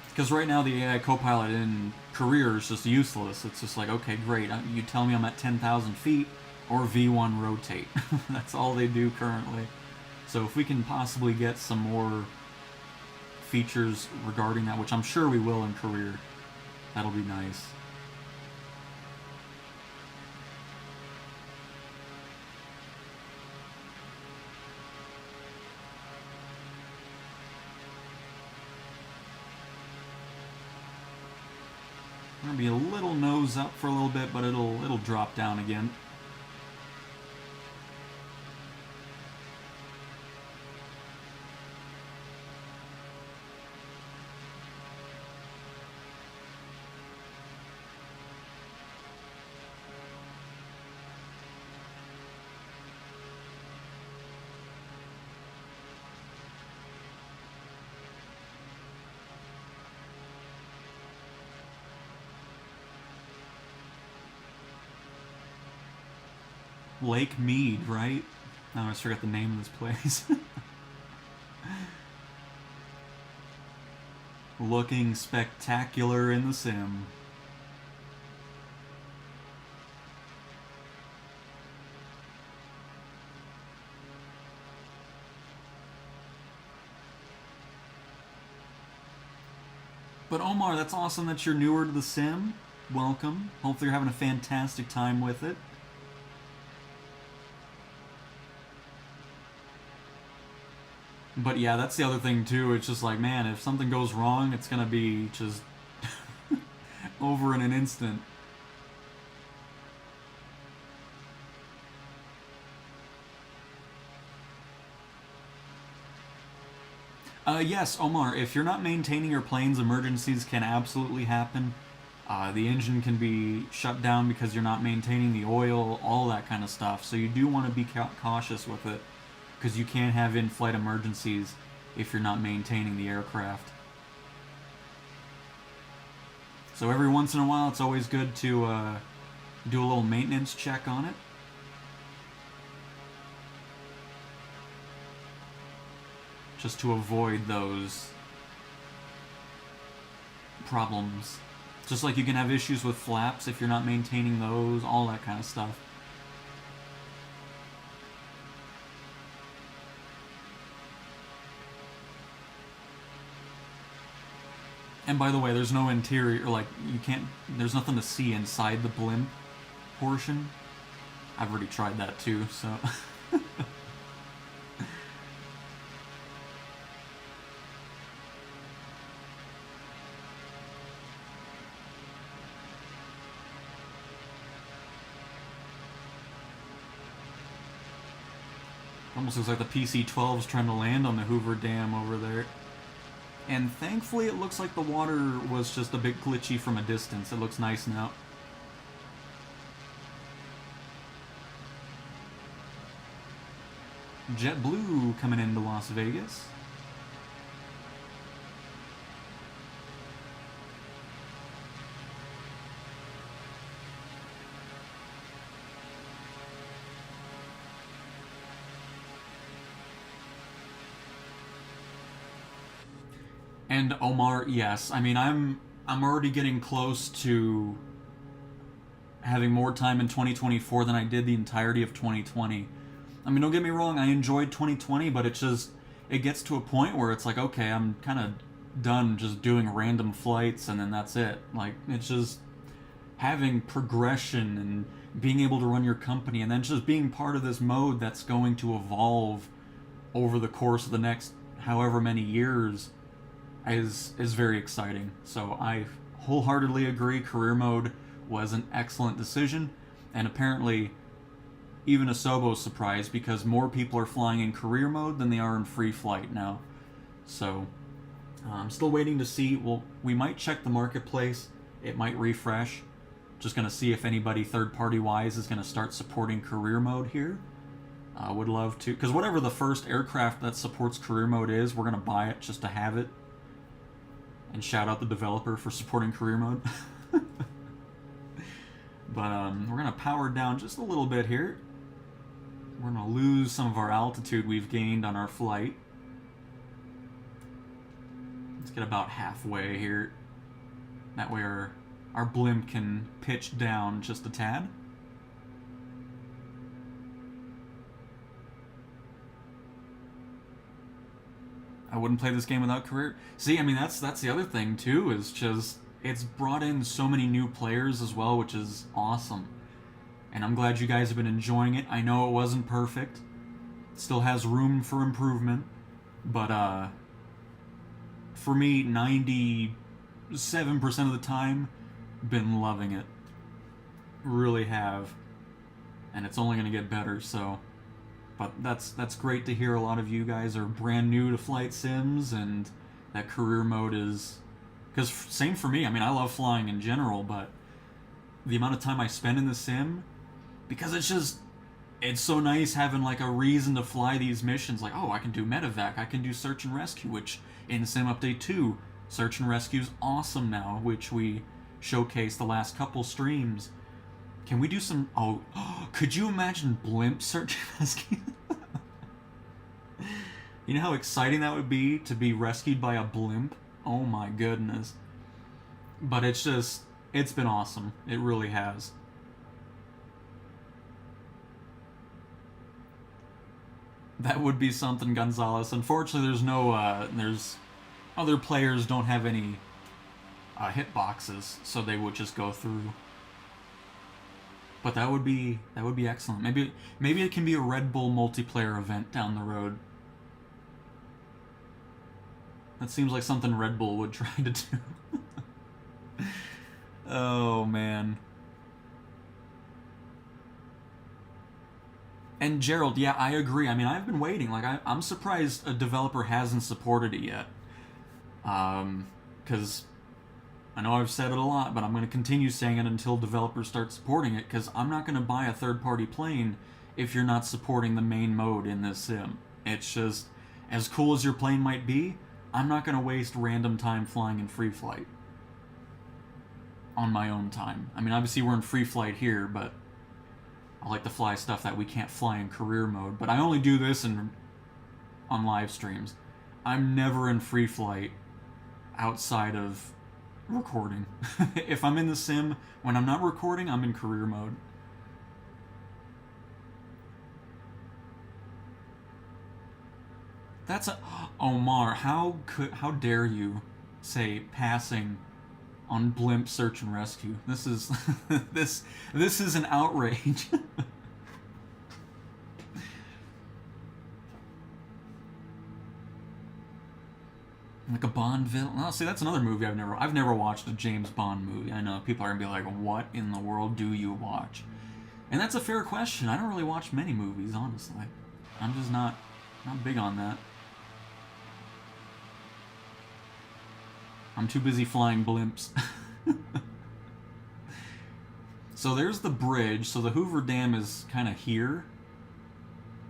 Because right now the AI Copilot in career is just useless. It's just like, okay, great, you tell me I'm at 10,000 feet, or V1 rotate. That's all they do currently. So if we can possibly get some more features regarding that, which I'm sure we will in career, that'll be nice. I'm gonna be a little nose up for a little bit, but it'll drop down again. Lake Mead, right? I always forget the name of this place. Looking spectacular in the sim. But Omar, that's awesome that you're newer to the sim. Welcome. Hopefully you're having a fantastic time with it. But yeah, that's the other thing too. It's just like, man, if something goes wrong, it's gonna be just over in an instant. Yes, Omar, if you're not maintaining your planes, emergencies can absolutely happen. The engine can be shut down because you're not maintaining the oil, all that kind of stuff. So you do want to be cautious with it, because you can have in-flight emergencies if you're not maintaining the aircraft. So every once in a while, it's always good to do a little maintenance check on it. Just to avoid those problems. Just like you can have issues with flaps if you're not maintaining those, all that kind of stuff. And by the way, there's no interior, like, you can't, there's nothing to see inside the blimp portion. I've already tried that too, so. Almost looks like the PC-12's trying to land on the Hoover Dam over there. And thankfully it looks like the water was just a bit glitchy from a distance. It looks nice now. JetBlue coming into Las Vegas. And Omar, yes. I mean, I'm already getting close to having more time in 2024 than I did the entirety of 2020. I mean, don't get me wrong, I enjoyed 2020, but it gets to a point where it's like, okay, I'm kind of done just doing random flights and then that's it. Like, it's just having progression and being able to run your company and then just being part of this mode that's going to evolve over the course of the next however many years is very exciting. So I wholeheartedly agree career mode was an excellent decision, and apparently even Asobo's surprised because more people are flying in career mode than they are in free flight now. So I'm still waiting to see. Well, we might check the marketplace. It might refresh. Just going to see if anybody third-party wise is going to start supporting career mode here. I would love to, because whatever the first aircraft that supports career mode is, we're going to buy it just to have it. And shout out the developer for supporting career mode. But we're going to power down just a little bit here. We're going to lose some of our altitude we've gained on our flight. Let's get about halfway here. That way our blimp can pitch down just a tad. I wouldn't play this game without career. See, I mean, that's the other thing too, is just it's brought in so many new players as well, which is awesome. And I'm glad you guys have been enjoying it. I know it wasn't perfect. It still has room for improvement. But for me, 97% of the time, been loving it. Really have. And it's only going to get better, so... But that's great to hear. A lot of you guys are brand new to flight sims, and that career mode is... Because same for me. I mean, I love flying in general, but the amount of time I spend in the sim, because it's so nice having like a reason to fly these missions. Like, oh, I can do medevac, I can do search and rescue, which in Sim Update 2, search and rescue's awesome now, which we showcased the last couple streams. Can we do some... Oh, could you imagine blimp search and rescue? You know how exciting that would be to be rescued by a blimp? Oh my goodness. But it's just... It's been awesome. It really has. That would be something, Gonzalez. Unfortunately, there's no... there's... Other players don't have any hitboxes, so they would just go through. But that would be excellent. Maybe it can be a Red Bull multiplayer event down the road. That seems like something Red Bull would try to do. Oh, man. And Gerald, yeah, I agree. I mean, I've been waiting. Like, I'm surprised a developer hasn't supported it yet. Because I know I've said it a lot, but I'm going to continue saying it until developers start supporting it, because I'm not going to buy a third-party plane if you're not supporting the main mode in this sim. It's just, as cool as your plane might be, I'm not going to waste random time flying in free flight on my own time. I mean, obviously we're in free flight here, but I like to fly stuff that we can't fly in career mode. But I only do this on live streams. I'm never in free flight outside of recording. If I'm in the sim, when I'm not recording, I'm in career mode. That's a... Omar, how dare you say passing on blimp search and rescue? This is... this is an outrage. Like a Bond villain? Oh, see, that's another movie I've never watched a James Bond movie. I know people are gonna be like, what in the world do you watch? And that's a fair question. I don't really watch many movies, honestly. I'm just not big on that. I'm too busy flying blimps. So there's the bridge. So the Hoover Dam is kind of here,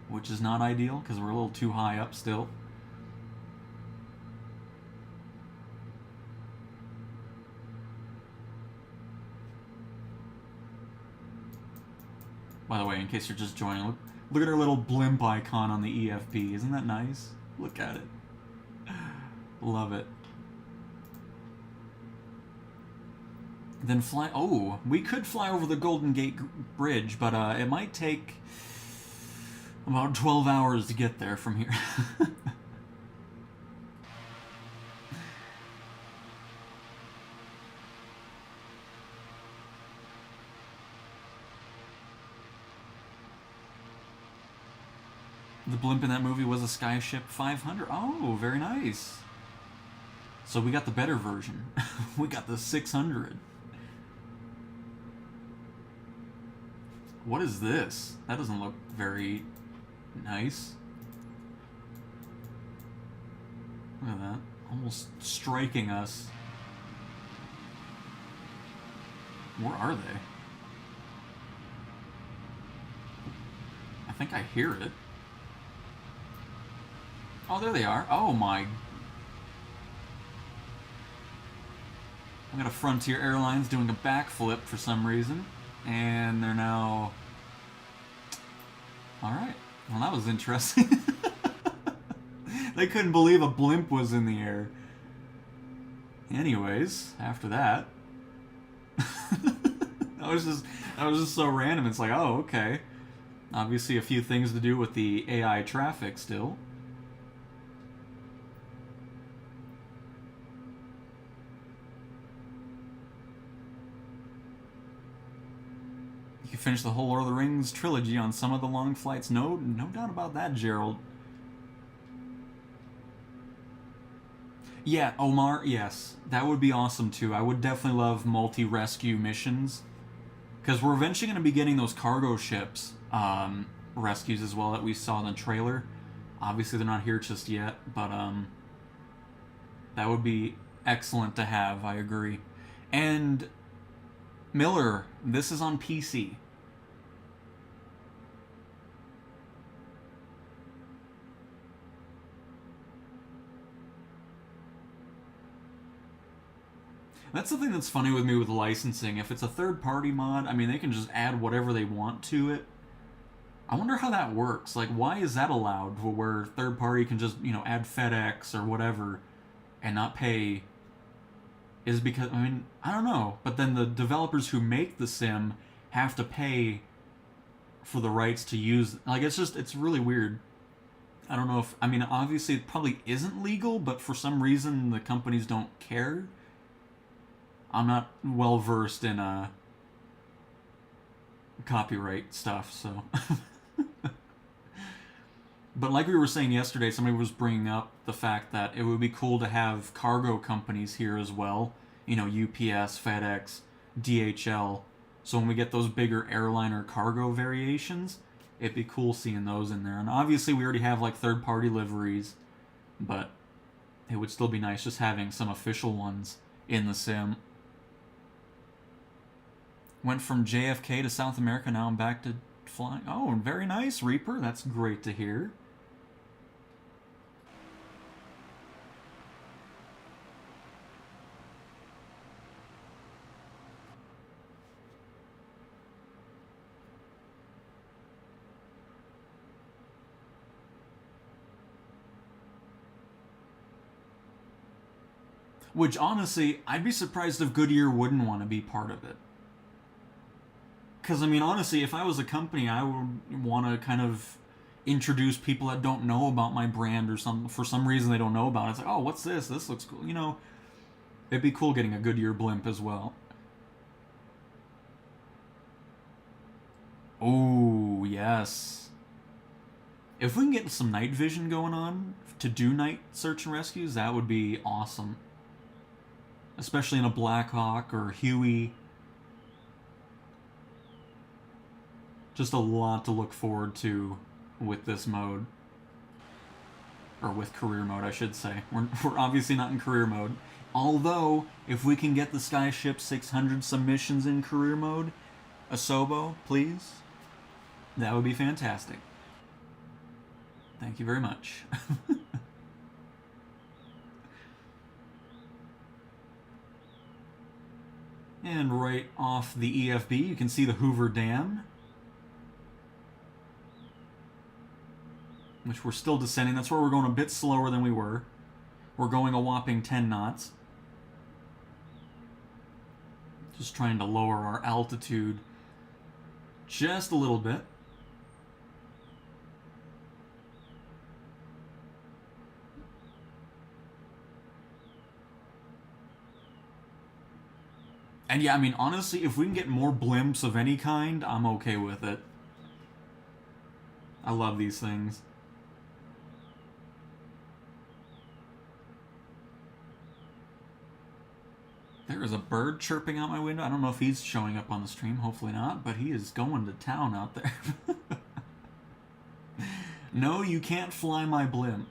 which is not ideal because we're a little too high up still. By the way, in case you're just joining, look at our little blimp icon on the EFB. Isn't that nice? Look at it. Love it. Then fly... Oh, we could fly over the Golden Gate Bridge, but it might take about 12 hours to get there from here. The blimp in that movie was a Skyship 500. Oh, very nice. So we got the better version. We got the 600. What is this? That doesn't look very nice. Look at that. Almost striking us. Where are they? I think I hear it. Oh, there they are. Oh my... I got a Frontier Airlines doing a backflip for some reason. And they're now... Alright. Well, that was interesting. They couldn't believe a blimp was in the air. Anyways, after that... that was just so random. It's like, oh, okay. Obviously a few things to do with the AI traffic still. You can finish the whole Lord of the Rings trilogy on some of the long flights. No doubt about that, Gerald. Yeah, Omar, yes. That would be awesome, too. I would definitely love multi-rescue missions. Because we're eventually going to be getting those cargo ships rescues as well that we saw in the trailer. Obviously, they're not here just yet, but that would be excellent to have, I agree. And... Miller, this is on PC. That's the thing that's funny with me with licensing. If it's a third-party mod, I mean, they can just add whatever they want to it. I wonder how that works. Like, why is that allowed where third-party can just, add FedEx or whatever and not pay? Is because, I mean, I don't know. But then the developers who make the sim have to pay for the rights to use. Like, it's really weird. I don't know if, I mean, obviously it probably isn't legal, but for some reason the companies don't care. I'm not well versed in copyright stuff, so. But like we were saying yesterday, somebody was bringing up the fact that it would be cool to have cargo companies here as well. UPS, FedEx, DHL. So when we get those bigger airliner cargo variations, it'd be cool seeing those in there. And obviously we already have like third-party liveries, but it would still be nice just having some official ones in the sim. Went from JFK to South America, now I'm back to flying. Oh, very nice, Reaper. That's great to hear. Which, honestly, I'd be surprised if Goodyear wouldn't want to be part of it. Because, I mean, honestly, if I was a company, I would want to kind of introduce people that don't know about my brand or for some reason they don't know about it. It's like, oh, what's this? This looks cool. It'd be cool getting a Goodyear blimp as well. Oh, yes. If we can get some night vision going on to do night search and rescues, that would be awesome. Especially in a Black Hawk or Huey. Just a lot to look forward to with this mode. Or with career mode, I should say. We're obviously not in career mode. Although, if we can get the Skyship 600 submissions in career mode, Asobo, please, that would be fantastic. Thank you very much. And right off the EFB, you can see the Hoover Dam, which we're still descending. That's where we're going a bit slower than we were. We're going a whopping 10 knots. Just trying to lower our altitude just a little bit. And yeah, I mean, honestly, if we can get more blimps of any kind, I'm okay with it. I love these things. There is a bird chirping out my window. I don't know if he's showing up on the stream. Hopefully not, but he is going to town out there. No, you can't fly my blimp.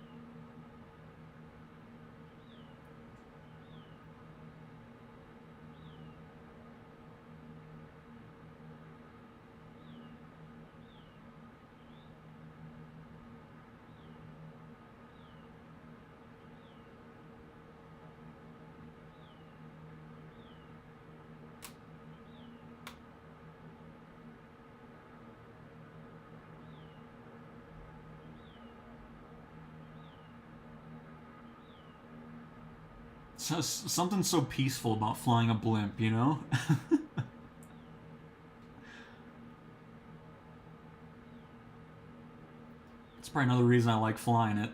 So, something so peaceful about flying a blimp, you know? That's probably another reason I like flying it.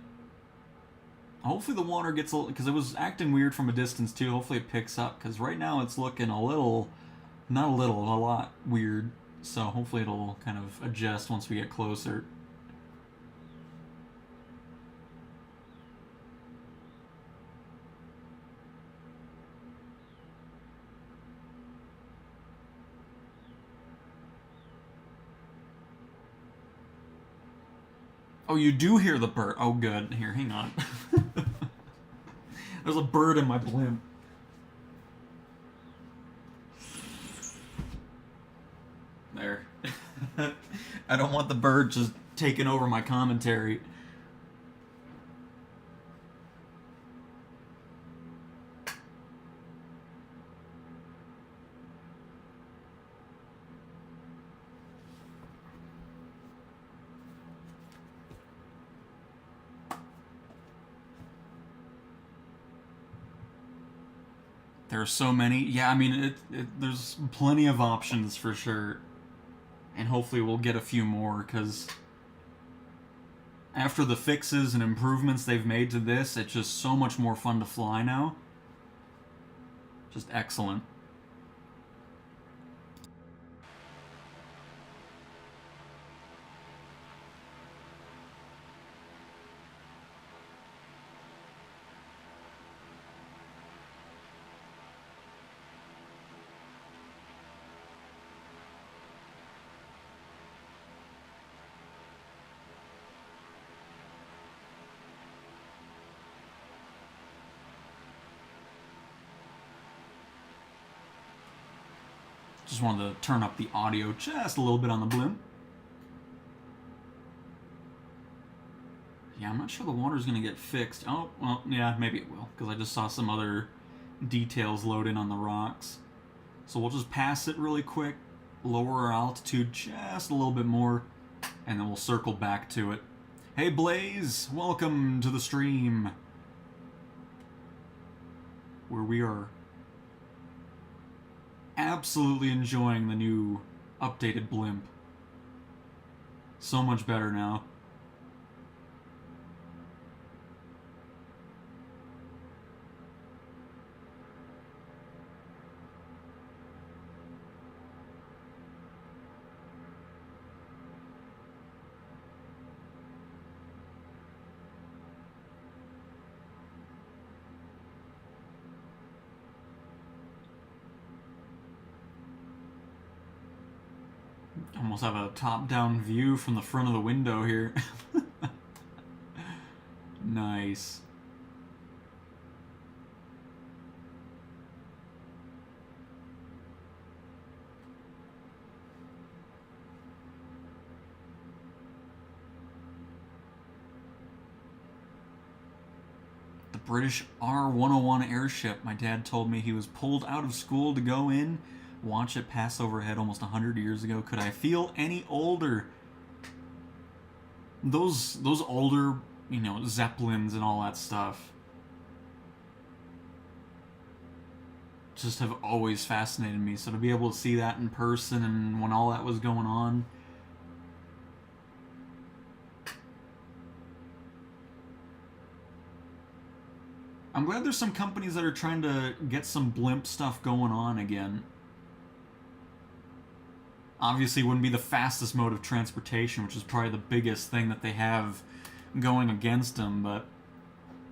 Hopefully the water gets a little, because it was acting weird from a distance too. Hopefully it picks up, because right now it's looking a little, not a little, a lot weird. So hopefully it'll kind of adjust once we get closer. Oh, you do hear the bird. Oh, good. Here, hang on. There's a bird in my blimp. There. I don't want the bird just taking over my commentary. There are so many. Yeah, I mean, there's plenty of options for sure. And hopefully we'll get a few more, because after the fixes and improvements they've made to this, it's just so much more fun to fly now. Just excellent. Just wanted to turn up the audio just a little bit on the blimp. Yeah, I'm not sure the water's going to get fixed. Oh, well, yeah, maybe it will, because I just saw some other details load in on the rocks. So we'll just pass it really quick, lower our altitude just a little bit more, and then we'll circle back to it. Hey Blaze, welcome to the stream, where we are absolutely enjoying the new updated blimp. So much better now. Almost have a top-down view from the front of the window here. Nice. The British R-101 airship. My dad told me he was pulled out of school to go in, watch it pass overhead almost 100 years ago. Could I feel any older? Those older, you know, Zeppelins and all that stuff just have always fascinated me. So to be able to see that in person and when all that was going on. I'm glad there's some companies that are trying to get some blimp stuff going on again. Obviously, it wouldn't be the fastest mode of transportation, which is probably the biggest thing that they have going against them, but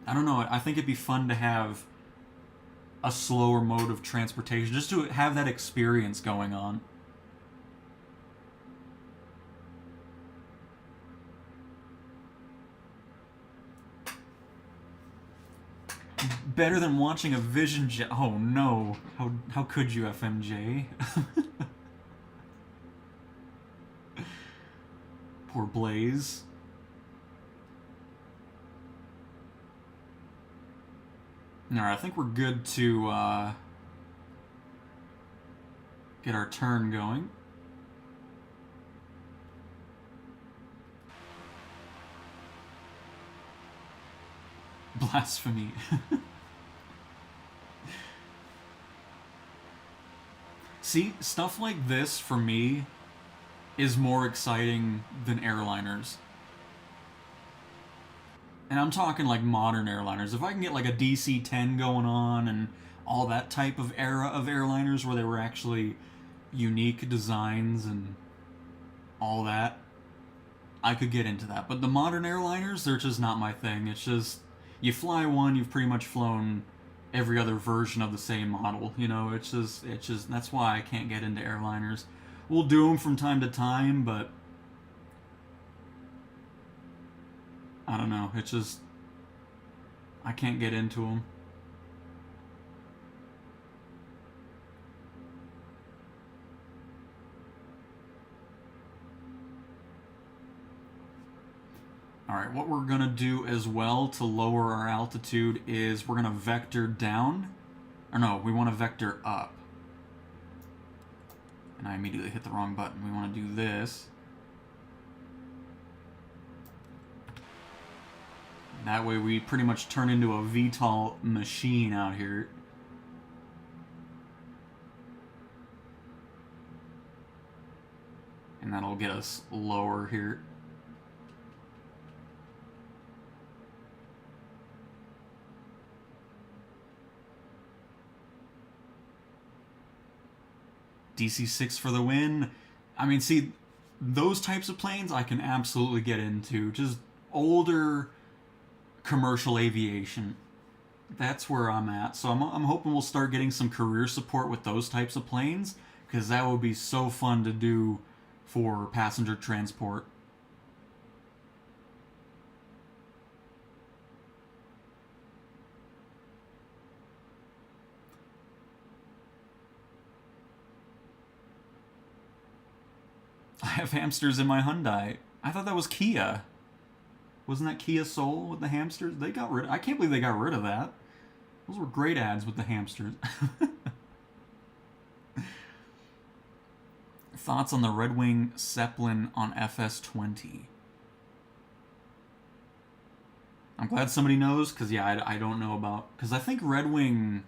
I don't know, I think it'd be fun to have a slower mode of transportation, just to have that experience going on. Better than watching a Vision Jet. Oh no, how could you, FMJ? Poor Blaze. Alright, I think we're good to get our turn going. Blasphemy. See, stuff like this, for me, is more exciting than airliners. And I'm talking like modern airliners. If I can get like a DC-10 going on and all that type of era of airliners where they were actually unique designs and all that, I could get into that. But the modern airliners, they're just not my thing. It's just, you fly one, you've pretty much flown every other version of the same model. You know, it's just, that's why I can't get into airliners. We'll do them from time to time, but I don't know, it's just, I can't get into them. Alright, what we're going to do as well to lower our altitude is we're going to vector down. Or no, we want to vector up. And I immediately hit the wrong button. We want to do this. That way we pretty much turn into a VTOL machine out here. And that'll get us lower here. DC-6 for the win. I mean, see, those types of planes I can absolutely get into. Just older commercial aviation. That's where I'm at. So I'm hoping we'll start getting some career support with those types of planes, because that would be so fun to do for passenger transport. I have hamsters in my Hyundai. I thought that was Kia. Wasn't that Kia Soul with the hamsters? They got rid of... I can't believe they got rid of that. Those were great ads with the hamsters. Thoughts on the Red Wing Zeppelin on FS20? I'm glad somebody knows, because yeah, I don't know about... Because I think Red Wing...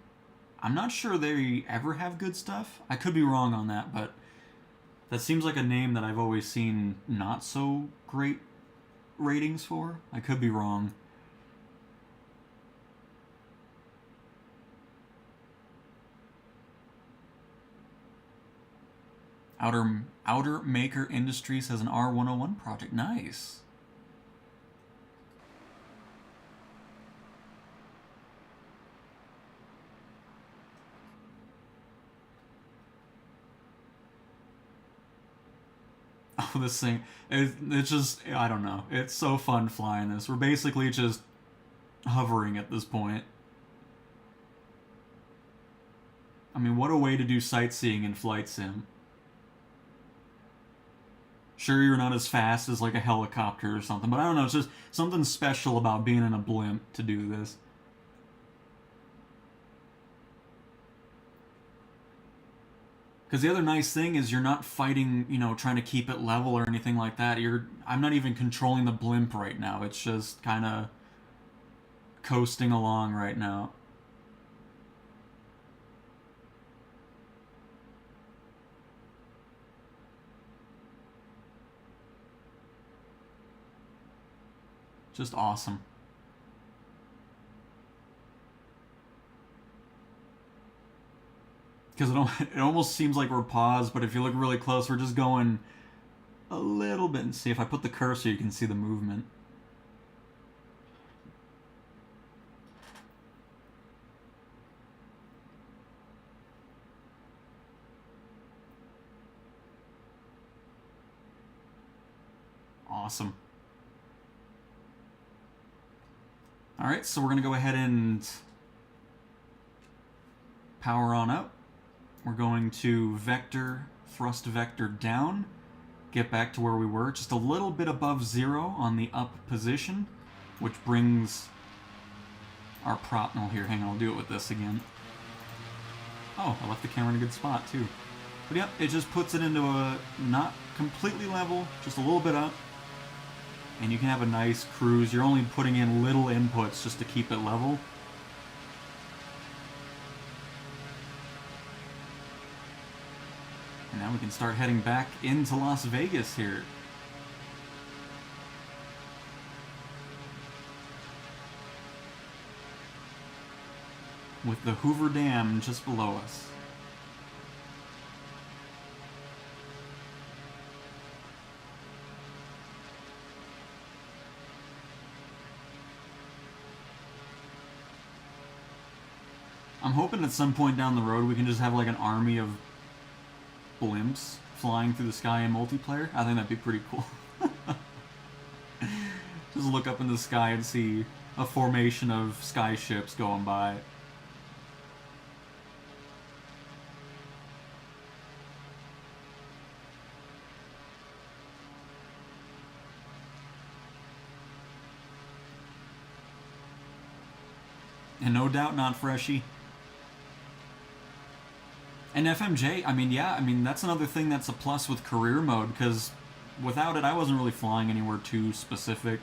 I'm not sure they ever have good stuff. I could be wrong on that, but that seems like a name that I've always seen not so great ratings for. I could be wrong. Outer Maker Industries has an R101 project. Nice. Oh, this thing, it's just, I don't know. It's so fun flying this. We're basically just hovering at this point. I mean, what a way to do sightseeing in flight sim. Sure, you're not as fast as like a helicopter or something, but I don't know, it's just something special about being in a blimp to do this. Because the other nice thing is you're not fighting, you know, trying to keep it level or anything like that. I'm not even controlling the blimp right now. It's just kind of coasting along right now. Just awesome. Because it almost seems like we're paused, but if you look really close, we're just going a little bit. And see, if I put the cursor, you can see the movement. Awesome. Alright, so we're going to go ahead and power on up. We're going to vector, thrust vector down, get back to where we were, just a little bit above 0 on the up position, which brings our prop... Oh, here, hang on, I'll do it with this again. Oh, I left the camera in a good spot, too. But yep, it just puts it into a not completely level, just a little bit up, and you can have a nice cruise. You're only putting in little inputs just to keep it level. And now we can start heading back into Las Vegas here. With the Hoover Dam just below us. I'm hoping at some point down the road we can just have like an army of blimps flying through the sky in multiplayer. I think that'd be pretty cool. Just look up in the sky and see a formation of sky ships going by. And no doubt not Freshie. And FMJ, I mean, yeah, I mean, that's another thing that's a plus with career mode, because without it, I wasn't really flying anywhere too specific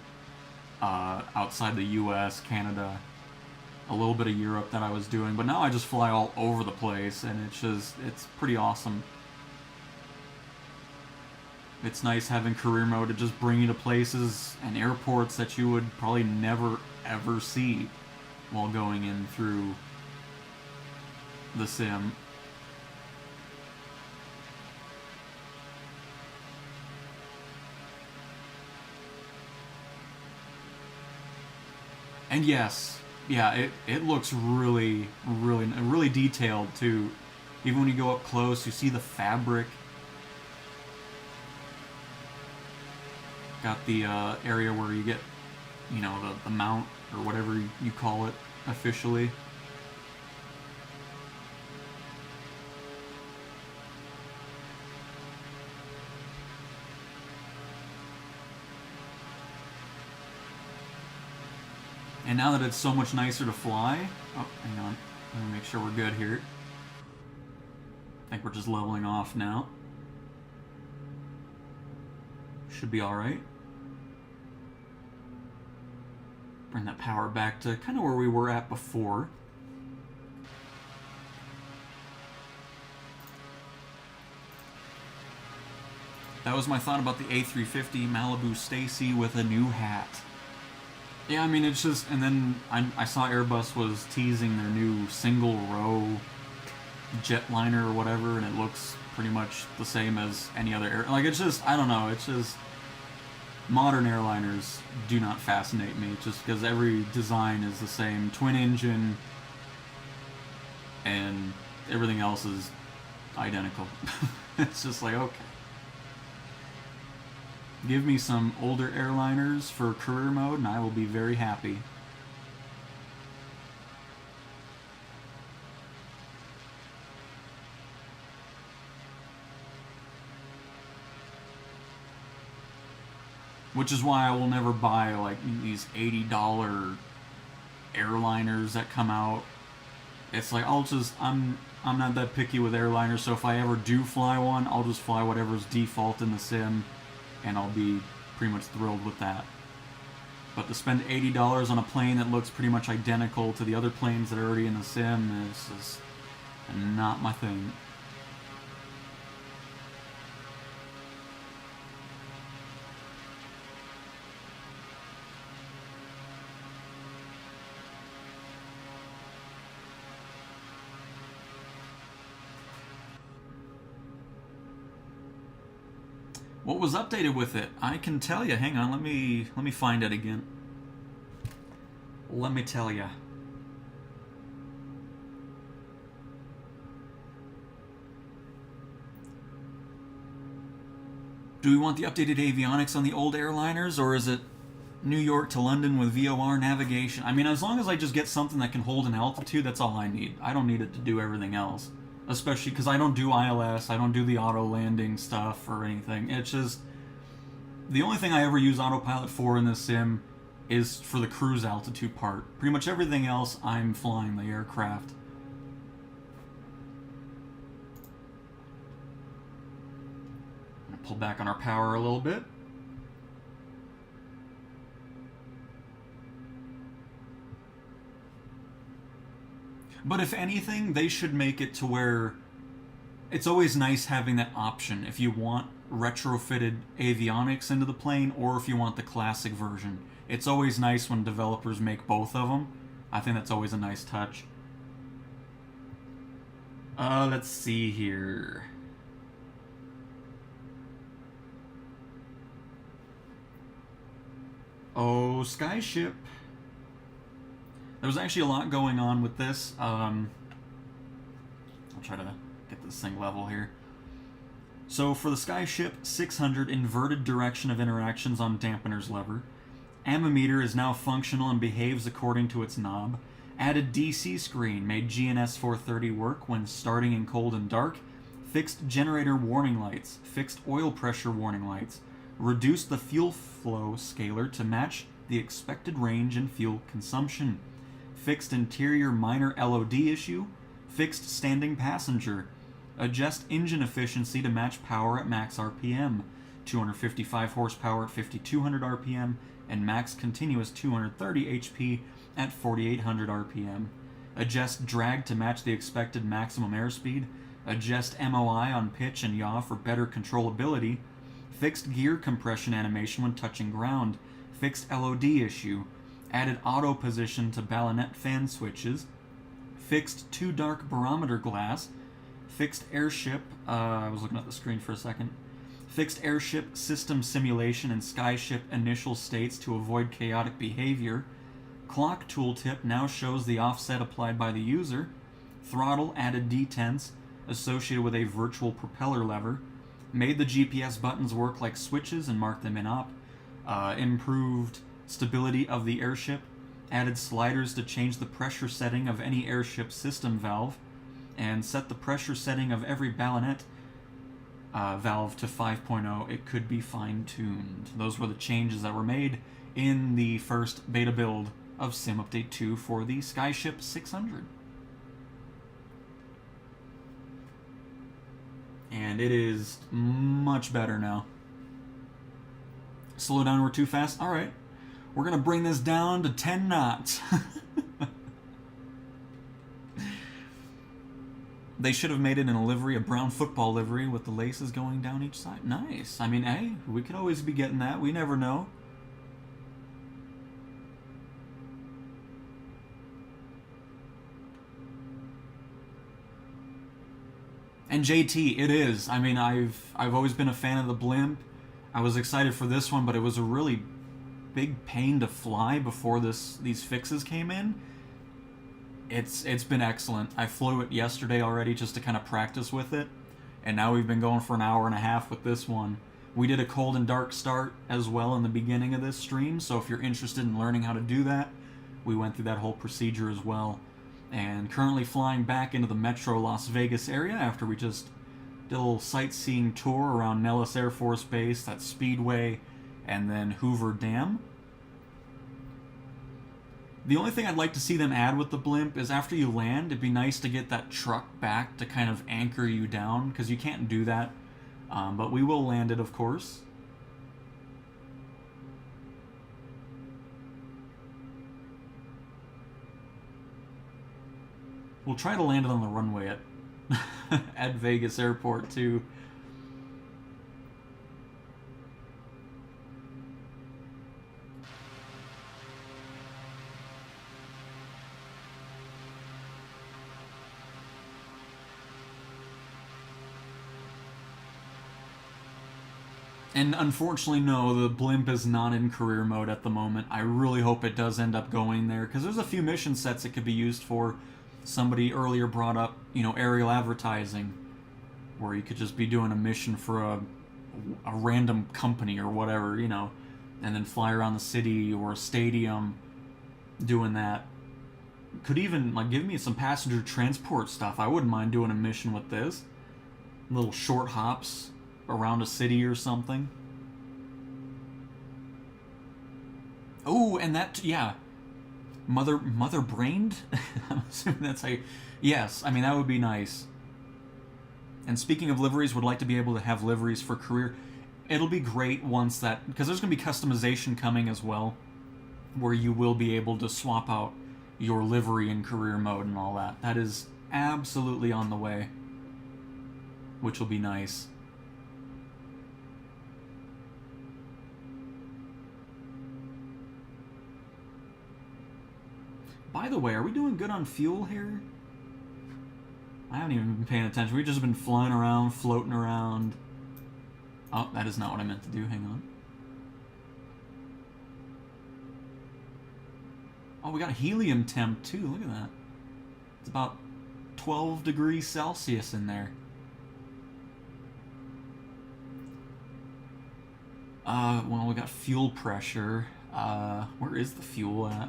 outside the US, Canada, a little bit of Europe that I was doing, but now I just fly all over the place, and it's pretty awesome. It's nice having career mode to just bring you to places and airports that you would probably never ever see while going in through the sim. And yes, yeah, it looks really detailed too. Even when you go up close, you see the fabric. Got the area where you get, you know, the mount or whatever you call it officially. And now that it's so much nicer to fly... Oh, hang on. Let me make sure we're good here. I think we're just leveling off now. Should be alright. Bring that power back to kind of where we were at before. That was my thought about the A350 Malibu Stacy with a new hat. Yeah, I mean, it's just... And then I saw Airbus was teasing their new single-row jetliner or whatever, and it looks pretty much the same as any other air... Like, it's just... I don't know, it's just... Modern airliners do not fascinate me, just because every design is the same. Twin engine, and everything else is identical. It's just like, okay. Give me some older airliners for career mode, and I will be very happy. Which is why I will never buy, like, these $80 airliners that come out. It's like, I'm not that picky with airliners, so if I ever do fly one, I'll just fly whatever's default in the sim, and I'll be pretty much thrilled with that. But to spend $80 on a plane that looks pretty much identical to the other planes that are already in the sim is just not my thing. What was updated with it? I can tell you. Hang on, let me find it again. Let me tell you. Do we want the updated avionics on the old airliners, or is it New York to London with VOR navigation? I mean, as long as I just get something that can hold an altitude, that's all I need. I don't need it to do everything else. Especially because I don't do ILS, I don't do the auto landing stuff or anything. It's just... The only thing I ever use autopilot for in this sim is for the cruise altitude part. Pretty much everything else, I'm flying the aircraft. I'm gonna pull back on our power a little bit. But if anything, they should make it to where it's always nice having that option if you want retrofitted avionics into the plane or if you want the classic version. It's always nice when developers make both of them. I think that's always a nice touch. Let's see here. Oh, Skyship. There was actually a lot going on with this. I'll try to get this thing level here. So for the Skyship 600 inverted direction of interactions on dampener's lever, ammeter is now functional and behaves according to its knob. Added DC screen made GNS 430 work when starting in cold and dark. Fixed generator warning lights. Fixed oil pressure warning lights. Reduced the fuel flow scaler to match the expected range and fuel consumption. Fixed interior minor LOD issue, fixed standing passenger, adjust engine efficiency to match power at max RPM, 255 horsepower at 5200 RPM, and max continuous 230 HP at 4800 RPM. Adjust drag to match the expected maximum airspeed, adjust MOI on pitch and yaw for better controllability, Fixed gear compression animation when touching ground. Fixed LOD issue. Added auto position to ballonet fan switches. Fixed too dark barometer glass. Fixed airship. I was looking at the screen for a second. Fixed airship system simulation and skyship initial states to avoid chaotic behavior. Clock tooltip now shows the offset applied by the user. Throttle added detents associated with a virtual propeller lever. Made the GPS buttons work like switches and marked them in op. Improved stability of the airship. Added sliders to change the pressure setting of any airship system valve. And set the pressure setting of every ballonet valve to 5.0. It could be fine-tuned. Those were the changes that were made in the first beta build of Sim Update 2 for the Skyship 600. And it is much better now. Slow down, we're too fast. Alright. We're going to bring this down to 10 knots. They should have made it in a livery, a brown football livery with the laces going down each side. Nice. I mean, hey, we could always be getting that. We never know. And JT, it is. I mean, I've always been a fan of the blimp. I was excited for this one, but it was a really big pain to fly before these fixes came in. It's been excellent. I flew it yesterday already just to kind of practice with it, and now we've been going for an hour and a half with this one. We did a cold and dark start as well in the beginning of this stream, so if you're interested in learning how to do that, we went through that whole procedure as well. And currently flying back into the Metro Las Vegas area after we just did a little sightseeing tour around Nellis Air Force Base, that Speedway, and then Hoover Dam. The only thing I'd like to see them add with the blimp is after you land, it'd be nice to get that truck back to kind of anchor you down, because you can't do that. But we will land it, of course. We'll try to land it on the runway at Vegas Airport, too. And unfortunately, no, the blimp is not in career mode at the moment. I really hope it does end up going there, because there's a few mission sets it could be used for. Somebody earlier brought up, you know, aerial advertising, where you could just be doing a mission for a random company or whatever, you know, and then fly around the city or a stadium doing that. Could even, like, give me some passenger transport stuff. I wouldn't mind doing a mission with this. Little short hops around a city or something. Oh, and that, yeah. Mother-brained? I'm assuming that's how you... Yes, I mean, that would be nice. And speaking of liveries, would like to be able to have liveries for career. It'll be great once that... Because there's going to be customization coming as well, where you will be able to swap out your livery in career mode and all that. That is absolutely on the way, which will be nice. By the way, are we doing good on fuel here? I haven't even been paying attention. We've just been flying around, floating around. Oh, that is not what I meant to do. Hang on. Oh, we got helium temp too. Look at that. It's about 12 degrees Celsius in there. Well, we got fuel pressure. Where is the fuel at?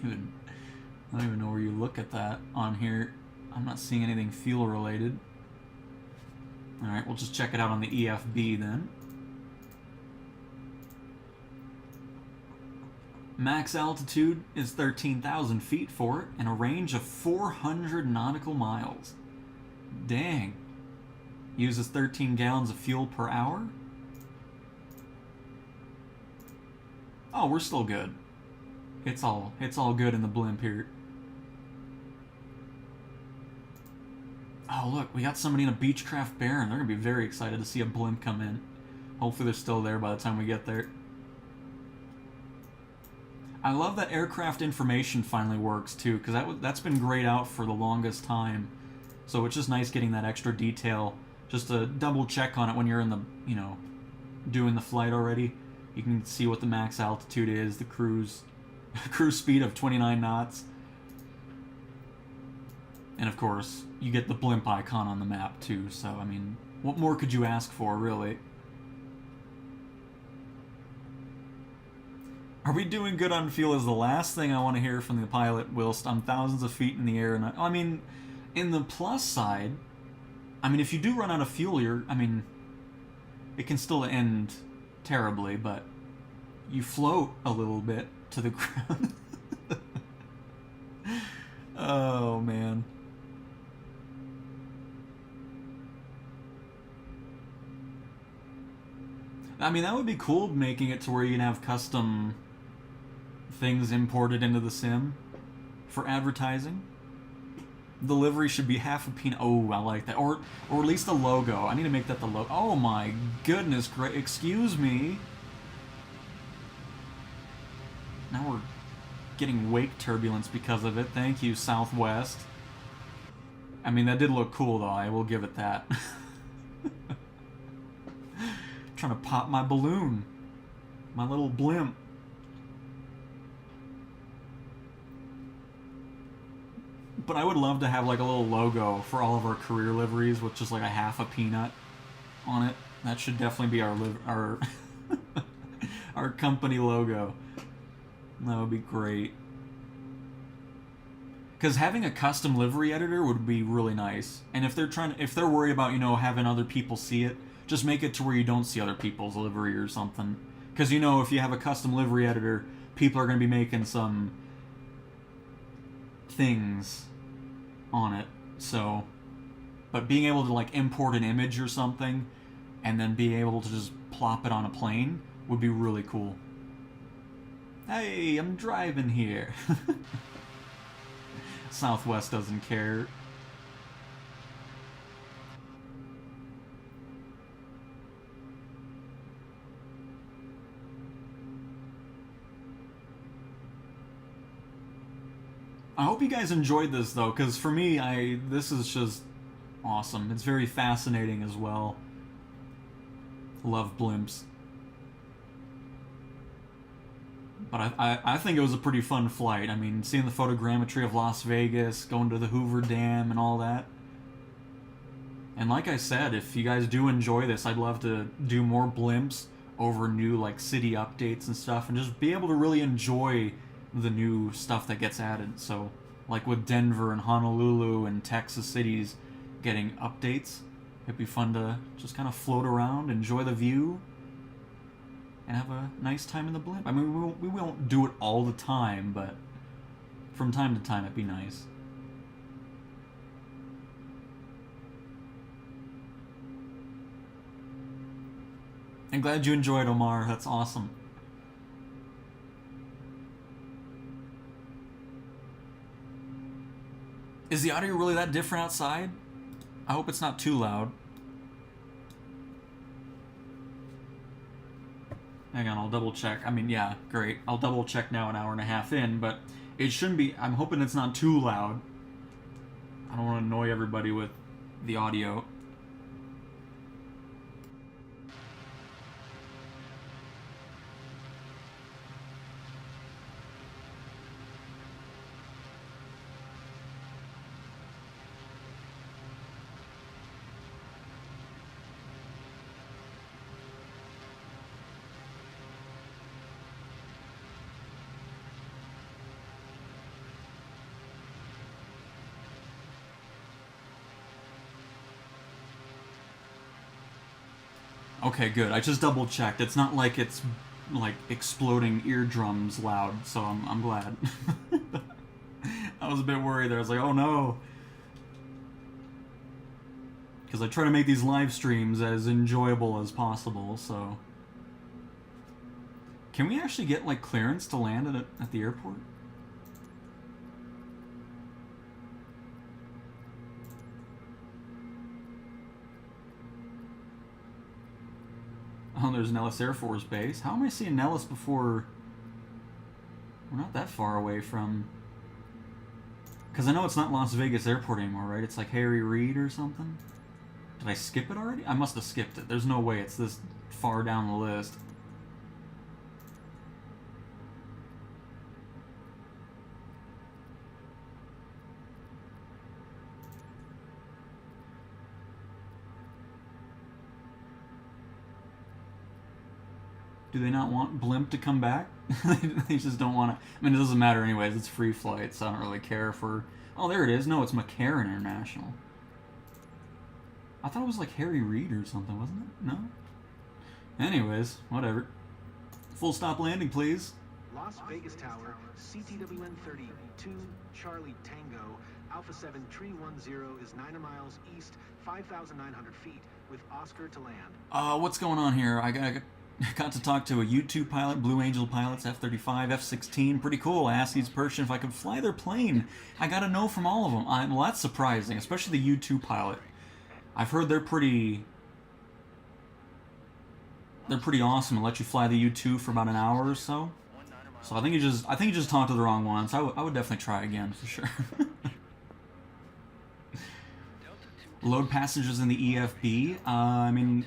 I don't even know where you look at that on here. I'm not seeing anything fuel related. Alright, we'll just check it out on the EFB then. Max altitude is 13,000 feet for it, and a range of 400 nautical miles. Dang. Uses 13 gallons of fuel per hour. Oh, we're still good. It's all good in the blimp here. Oh, look, we got somebody in a Beechcraft Baron. They're going to be very excited to see a blimp come in. Hopefully they're still there by the time we get there. I love that aircraft information finally works, too, because that's been grayed out for the longest time. So it's just nice getting that extra detail, just to double check on it when you're in the, you know, doing the flight already. You can see what the max altitude is, the cruise speed of 29 knots. And of course, you get the blimp icon on the map too, so I mean, what more could you ask for, really? Are we doing good on fuel is the last thing I want to hear from the pilot whilst I'm thousands of feet in the air. And I mean, in the plus side, I mean, if you do run out of fuel, it can still end terribly, but you float a little bit to the ground. Oh, man. I mean, that would be cool, making it to where you can have custom things imported into the sim for advertising. The livery should be half a peanut. Oh, I like that. Or at least the logo. I need to make that the logo. Oh my goodness, great. Excuse me. Now we're getting wake turbulence because of it. Thank you, Southwest. I mean, that did look cool, though. I will give it that. Trying to pop my balloon. My little blimp. But I would love to have like a little logo for all of our career liveries with just like a half a peanut on it. That should definitely be our our company logo. That would be great. Because having a custom livery editor would be really nice. And if they're worried about, you know, having other people see it, just make it to where you don't see other people's livery or something. Because, you know, if you have a custom livery editor, people are going to be making some things on it. So, but being able to like import an image or something and then be able to just plop it on a plane would be really cool. Hey, I'm driving here. Southwest doesn't care. I hope you guys enjoyed this though, because for me, this is just awesome. It's very fascinating as well. Love blimps. But I think it was a pretty fun flight. I mean, seeing the photogrammetry of Las Vegas, going to the Hoover Dam and all that. And like I said, if you guys do enjoy this, I'd love to do more blimps over new like city updates and stuff, and just be able to really enjoy the new stuff that gets added. So, like with Denver and Honolulu and Texas cities getting updates, it'd be fun to just kind of float around, enjoy the view, and have a nice time in the blimp. I mean, we won't do it all the time, but from time to time it'd be nice. I'm glad you enjoyed, Omar. That's awesome. Is the audio really that different outside? I hope it's not too loud. Hang on, I'll double check. I mean, yeah, great. I'll double check now an hour and a half in, but it shouldn't be. I'm hoping it's not too loud. I don't want to annoy everybody with the audio. Okay, good. I just double checked. It's not like it's like exploding eardrums loud, so I'm glad. I was a bit worried there. I was like, oh no. Because I try to make these live streams as enjoyable as possible, so. Can we actually get like clearance to land at the airport? Oh, there's Nellis Air Force Base. How am I seeing Nellis before? We're not that far away from... Because I know it's not Las Vegas Airport anymore, right? It's like Harry Reid or something. Did I skip it already? I must have skipped it. There's no way it's this far down the list. Do they not want Blimp to come back? They just don't want to... I mean, it doesn't matter anyways. It's free flight, so I don't really care for... Oh, there it is. No, it's McCarran International. I thought it was like Harry Reid or something, wasn't it? No? Anyways, whatever. Full stop landing, please. Las Vegas Tower, CTWN 32, Charlie Tango, Alpha 7 Tree 10 is 9 miles east, 5,900 feet, with Oscar to land. What's going on here? I got to talk to a U2 pilot, Blue Angel pilots, F-35, F-16. Pretty cool. I asked each person if I could fly their plane. I got a no from all of them. Well, that's surprising, especially the U2 pilot. I've heard they're pretty awesome and let you fly the U2 for about an hour or so. So I think you just talked to the wrong ones. I would definitely try again for sure. Load passengers in the EFB. I mean,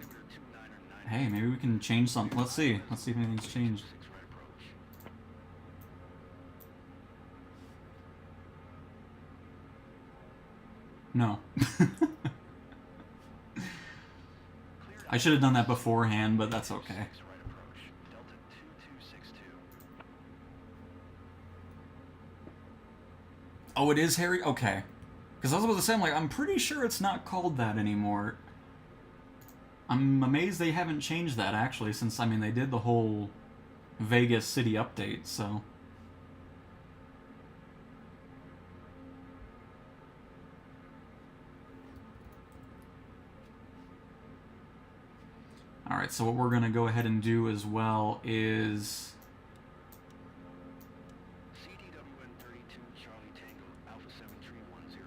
hey, maybe we can change something. Let's see if anything's changed. No. I should have done that beforehand, but that's okay. Oh, it is Harry? Okay. Because I was about to say, I'm pretty sure it's not called that anymore. I'm amazed they haven't changed that, actually, since, I mean, they did the whole Vegas city update, so... Alright, so what we're going to go ahead and do as well is...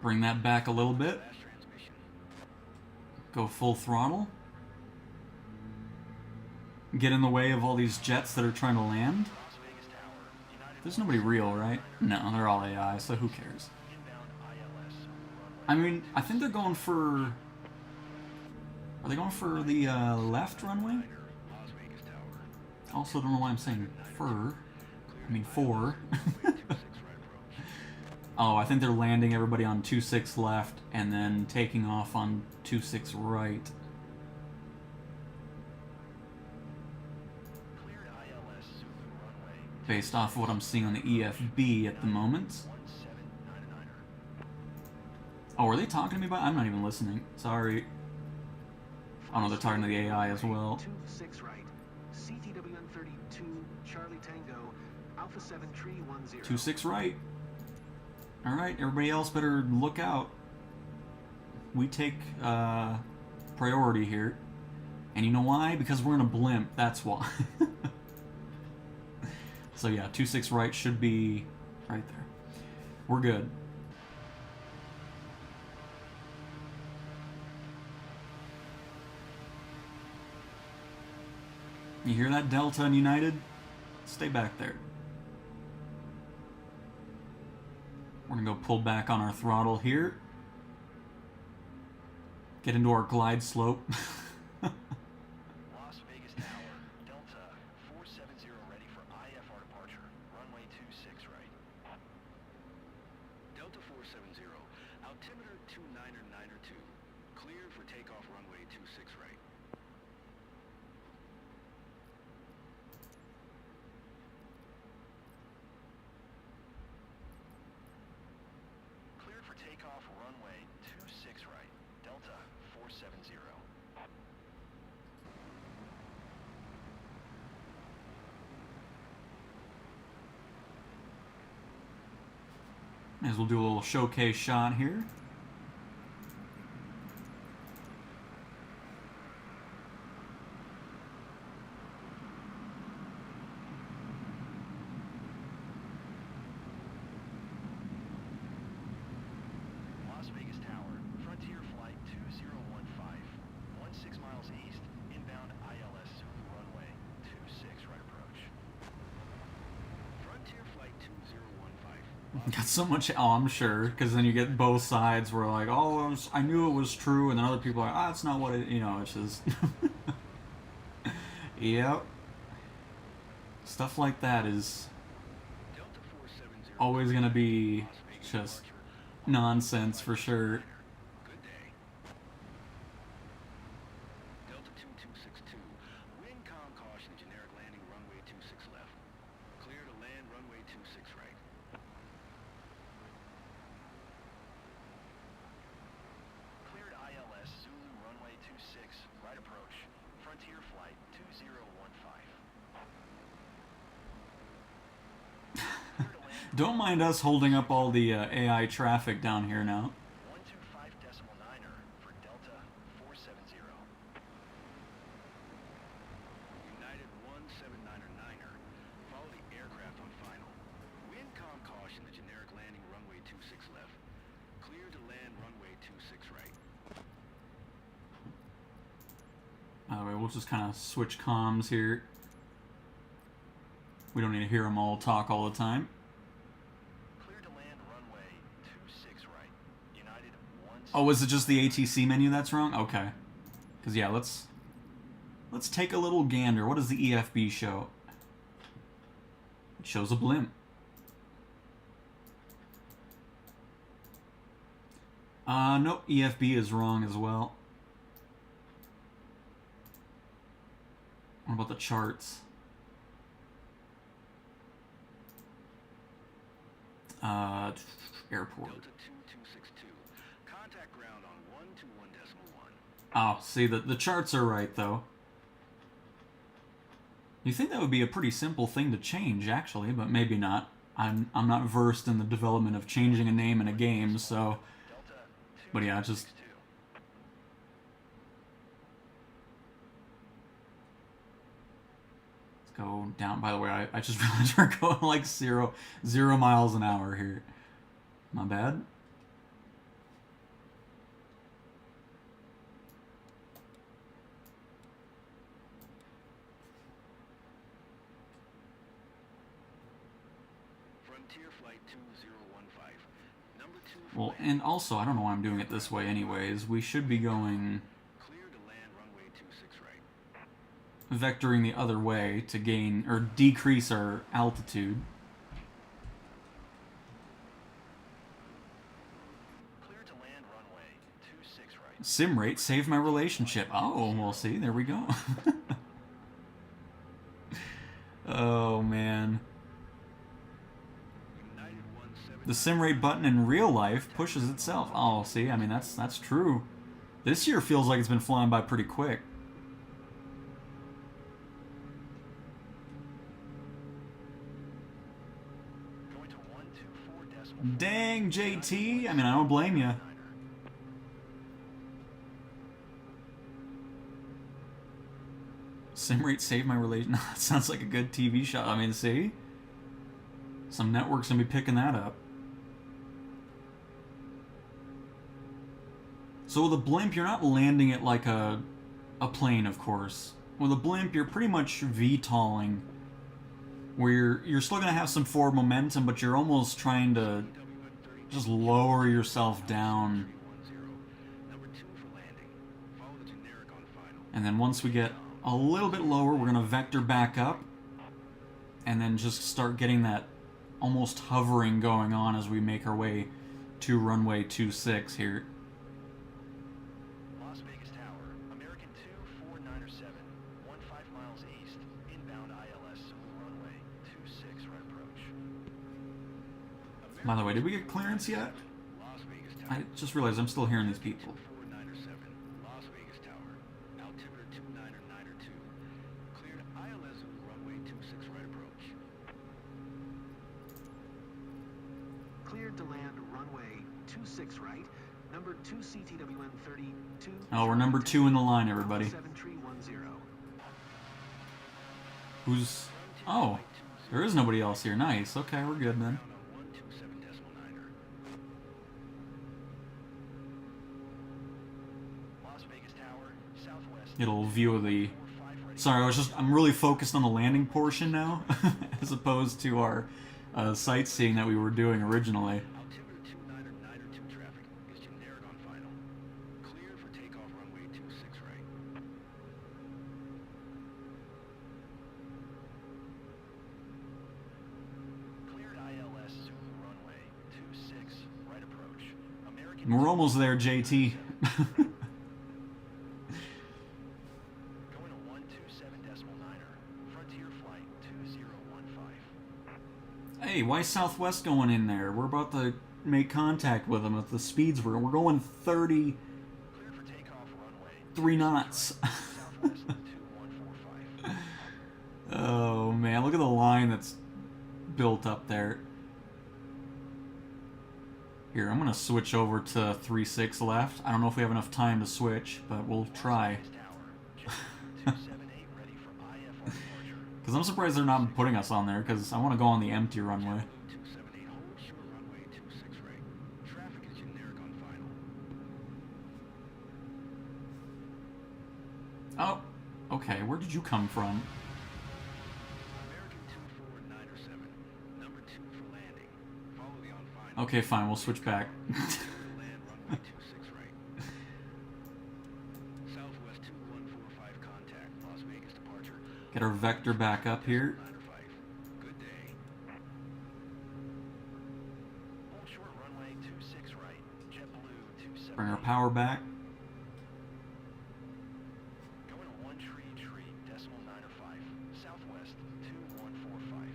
bring that back a little bit. Go full throttle. Get in the way of all these jets that are trying to land. There's nobody real, right? No, they're all AI, so who cares? I mean, I think they're going for... Are they going for the left runway? Also, don't know why I'm saying fur. I mean, four. Oh, I think they're landing everybody on 26 left and then taking off on 26 right. Based off of what I'm seeing on the EFB at the moment. Oh, are they talking to me about? I'm not even listening. Sorry. Oh no, they're talking to the AI as well. 26 right. CTWN 32, Charlie Tango, Alpha 7 Tree 10. 26 right. Alright, everybody else better look out. We take priority here. And you know why? Because we're in a blimp, that's why. So yeah, 26 right should be right there. We're good. You hear that, Delta and United? Stay back there. We're gonna go pull back on our throttle here. Get into our glide slope. Las Vegas Tower, Delta 470 ready for IFR departure. Runway 26 right. Delta 470, altimeter 299er2. Clear for takeoff runway 26 right. Clear for takeoff runway 26 right. Delta 470. As we'll do a little showcase shot here. Las Vegas Tower, Frontier Flight 2015, 16 miles east, inbound ILS Hoover Got so much. Oh, I'm sure, because then you get both sides where like, oh, I knew it was true, and then other people are like, ah, it's not what it. You know, it's just. Yep. Stuff like that is always gonna be just nonsense for sure. Good day. Delta 2262. Wind calm caution, generic landing runway 26 left. Clear to land runway 26 right. Cleared ILS Zulu runway 26 right approach. Frontier flight 2015. Don't mind us holding up all the AI traffic down here now. 125.9er for Delta 470. United 179er. Follow the aircraft on final. Wind calm caution, the generic landing runway 26 left. Clear to land runway 26 right. By the way, we'll just kind of switch comms here. We don't need to hear them all talk all the time. Oh, was it just the ATC menu that's wrong? Okay. Because, yeah, let's take a little gander. What does the EFB show? It shows a blimp. Nope, EFB is wrong as well. What about the charts? Airport. Oh, see, the charts are right, though. You think that would be a pretty simple thing to change, actually, but maybe not. I'm not versed in the development of changing a name in a game, so... But yeah, just... Let's go down. By the way, I just realized we're going like 0 miles an hour here. My bad. Well, and also, I don't know why I'm doing it this way anyways. We should be going... vectoring the other way to gain, or decrease our altitude. Sim rate saved my relationship. Oh, we'll see. There we go. Oh, man. The sim rate button in real life pushes itself. Oh, see, I mean, that's true. This year feels like it's been flying by pretty quick. Dang, JT. I mean, I don't blame you. Sim rate saved my relation. That sounds like a good TV show. I mean, see? Some network's gonna be picking that up. So with a blimp, you're not landing it like a plane, of course. With a blimp, you're pretty much VTOLing, where you're still gonna have some forward momentum, but you're almost trying to just lower yourself down. And then once we get a little bit lower, we're gonna vector back up, and then just start getting that almost hovering going on as we make our way to runway 26 here. Las Vegas Tower, American 2497, 15 miles east, inbound ILS Zulu runway 26 right approach. By the way, did we get clearance yet? Las Vegas Tower. I just realized I'm still hearing these people. 2497, Las Vegas Tower, altimeter 299er2, cleared ILS Zulu runway 26 right approach. Cleared to land runway 26 right. Number 2 CTWN 32. Oh, we're number 2 in the line, everybody. 7310. Who's... Oh, there is nobody else here. Nice. Okay, we're good then. Get a little view of the... Sorry, I'm really focused on the landing portion now, as opposed to our sightseeing that we were doing originally. Altimeter 29er 2 traffic is generic on final. Clear for takeoff runway 26 right. Cleared ILS Zulu runway 26 right approach. American We're almost there, JT. going to 127.9er. Frontier flight 2015. Hey, why Southwest going in there? We're about to make contact with them at the speeds we're going 33 Clear for takeoff runway knots. Southwest 2145. Oh man, look at the line that's built up there. Here, I'm gonna switch over to 3.6 left. I don't know if we have enough time to switch, but we'll try. Because I'm surprised they're not putting us on there, because I want to go on the empty runway. 278 hold short runway 26 right. Traffic is generic on final. Oh, okay, where did you come from? American 249er 7. Number 2 for landing. Follow the on final. Okay, fine, we'll switch back. Land runway 26 right. Southwest 2145 contact. Las Vegas departure. Get our vector back up here. 905. Good day. Hold short runway 26 right. JetBlue 27. Bring our power back. Going to 1 tree decimal 905. Southwest 2145.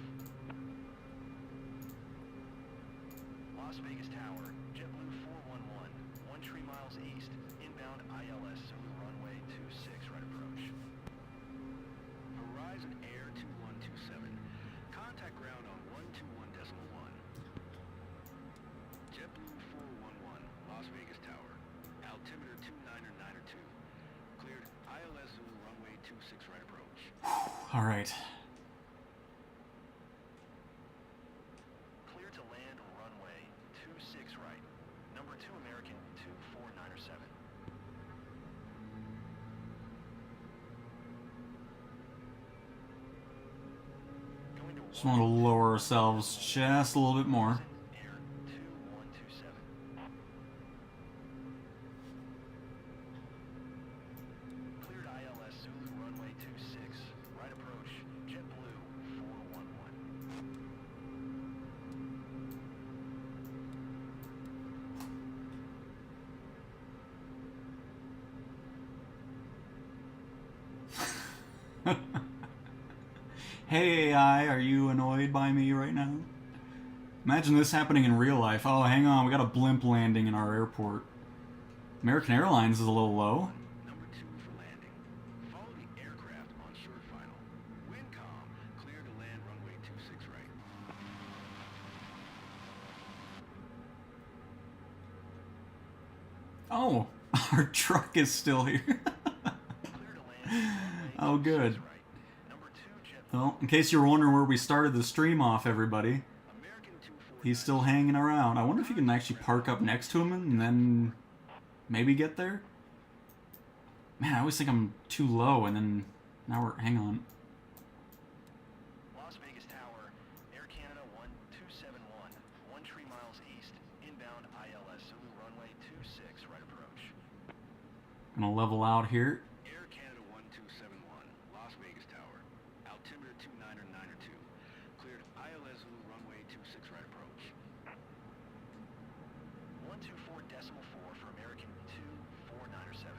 Las Vegas Tower, JetBlue 411, 1 tree miles east, inbound ILS Zulu runway 26 right approach. Horizon Air 2127, contact ground on 121.1. JetBlue 411, Las Vegas Tower, altimeter 29er 2, cleared ILS Zulu runway 26 right approach. All right. Clear to land runway 26 right. Number 2 American 249er 7. Going to Just want to lower ourselves just a little bit more. Air 2127. Cleared ILS Zulu runway 26. Right approach. JetBlue 411. Hey AI, are you annoyed by me right now? Imagine this happening in real life. Oh, hang on, we got a blimp landing in our airport. American Airlines is a little low. Number 2 for landing. Follow the aircraft on short final. Wind calm. Clear to land runway 26 right. Oh, our truck is still here. Clear to land runway Oh, good. 26 right. Number 2 JetBlue. Well, in case you were wondering where we started the stream off, everybody, American 249. he's still hanging around. I wonder if you can actually park up next to him and then maybe get there? Man, I always think I'm too low, and then now we're... Hang on. Las Vegas Tower, Air Canada 1271, 1 tree miles east, inbound ILS Zulu runway 26 right approach. Gonna level out here. Air Canada 1271, Las Vegas Tower, altimeter 29er 2, cleared ILS Zulu runway 26 right approach. 124.4 for American 249er 7.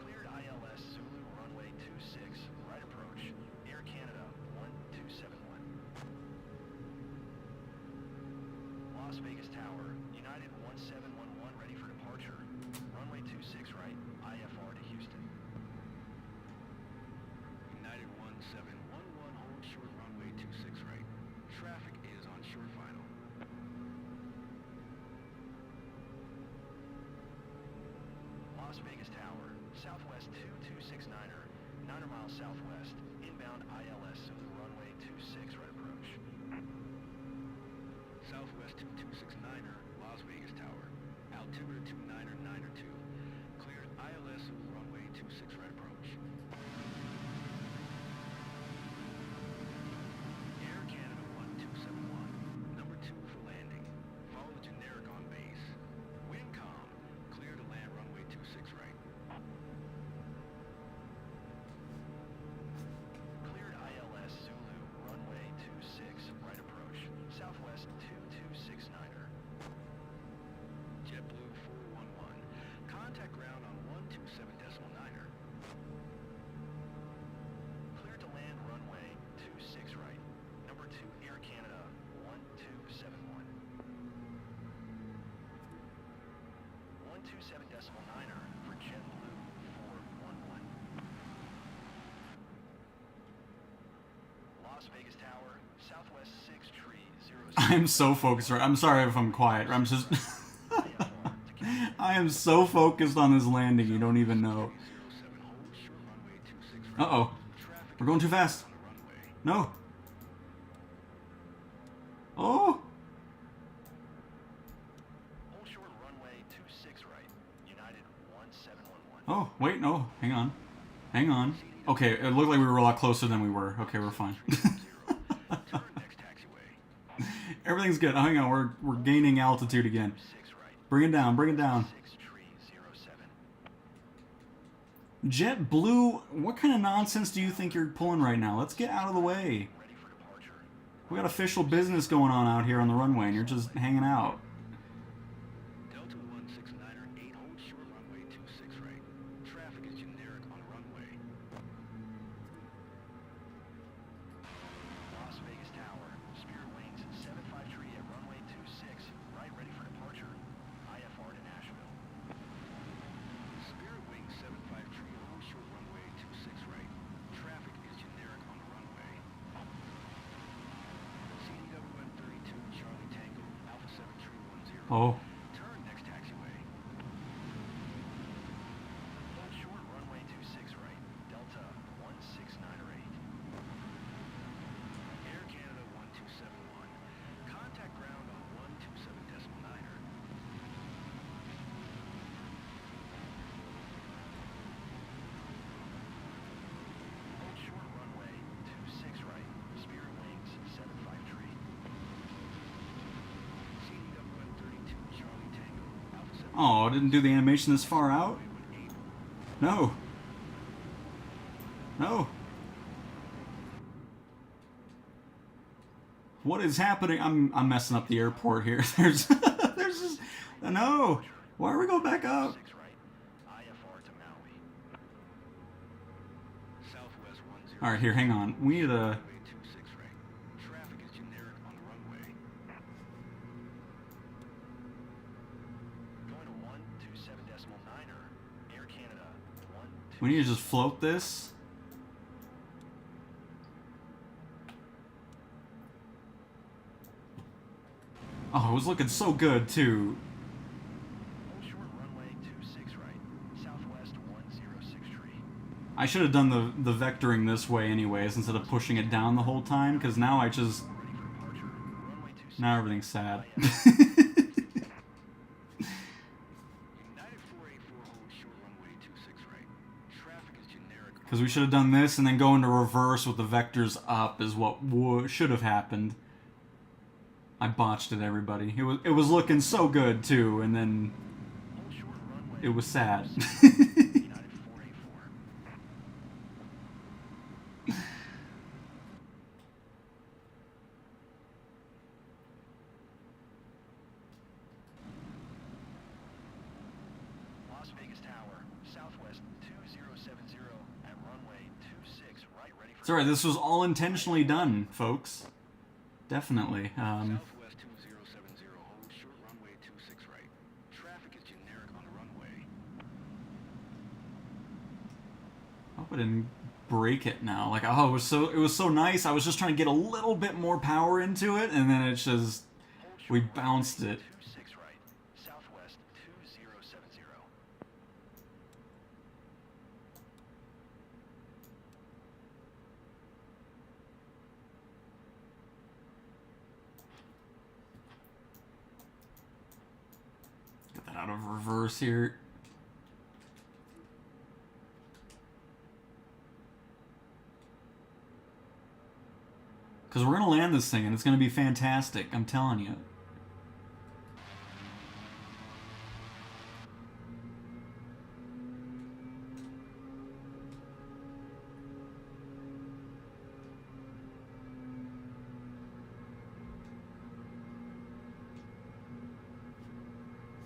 Cleared ILS Zulu runway 26 right approach. Air Canada 1271. Las Vegas Tower, United 1711 ready for departure. Runway 26 right, IFR to Houston. United 1711 hold short runway 26 right. Traffic is on short final. Las Vegas Tower, Southwest 2269er, 9 miles southwest, inbound ILS Zulu runway 26 right approach. Southwest 2269er, Las Vegas Tower, altimeter 29er 2, cleared ILS Zulu runway 26 right approach. decimal niner for JetBlue 411. Las Vegas Tower, Southwest 630. I am so focused right. I'm sorry if I'm quiet. I'm just. I am so focused on this landing, you don't even know. Uh-oh. We're going too fast. No. Oh. Hold short runway 26 right. United 1711. Oh, wait, no. Hang on. Hang on. Okay, it looked like we were a lot closer than we were. Okay, we're fine. Turn next taxiway. Everything's good. Hang on, we're gaining altitude again. 6 right. Bring it down, bring it down. 6307. JetBlue, what kind of nonsense do you think you're pulling right now? Let's get out of the way. Ready for departure. We got official business going on out here on the runway, and you're just hanging out. Delta 169er 8 hold short runway 26 right. Traffic is generic on runway. Las Vegas Tower, Spirit Wings 753 at runway 26 right, ready for departure. IFR to Nashville. Spirit Wings 753 hold short runway 26 right. Traffic is generic on the runway. CDW 32 Charlie Tango Alpha 7310. Oh. Turn next taxiway. Hold short runway 26 right. Delta 169er 8. Air Canada 1271. Contact ground on 127 decimal niner. Hold short runway 26 right. Spirit Wings 753. CDW 32 Charlie Tango Alpha 7. Oh, I didn't do the animation this far out? No. No. What is happening? I'm messing up the airport here. There's just no. Why are we going back up? 6 right. IFR to Maui. Southwest 10. All right, here, hang on. We need a. Runway 26 right. Traffic is generic on the runway. Going to 127 decimal niner. Air Canada 1. We need to just float this. Oh, it was looking so good too. Hold short runway 26 right. Southwest 1063. I should have done the vectoring this way anyways instead of pushing it down the whole time, because now I just Ready for departure. Runway 26. now everything's sad. United 484 hold short runway 26 right. Traffic is generic. Because we should have done this and then go into reverse with the vectors up is what should have happened. I botched it, everybody. It was looking so good too, and then Hold short runway. it was sad. United 484. Las Vegas Tower, Southwest 2070 at runway 26 right, ready for. It's alright, this was all intentionally done, folks. Definitely. Southwest 2070 hold short runway 26 right. Traffic is generic on the runway. I hope I didn't break it now. Like, oh, it was so nice. I was just trying to get a little bit more power into it, and then it's just Hold short we runway bounced it. 26 right. Southwest 2070. Get that out of reverse here. Because we're going to land this thing, and it's going to be fantastic. I'm telling you.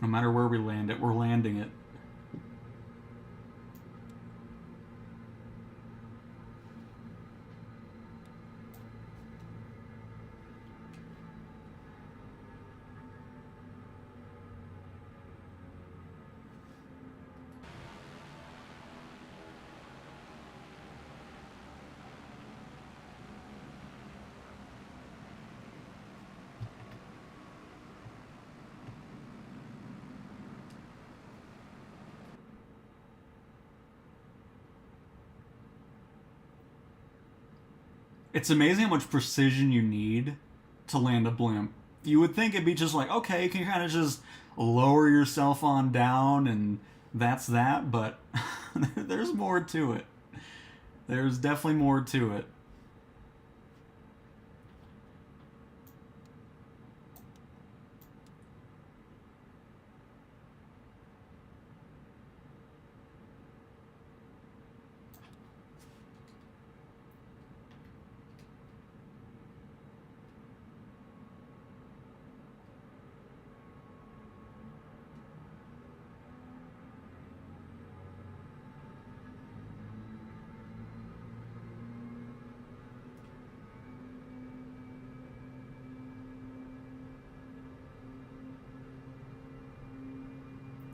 No matter where we land it, we're landing it. It's amazing how much precision you need to land a blimp. You would think it'd be just like, okay, you can kind of just lower yourself on down and that's that, but there's more to it. There's definitely more to it.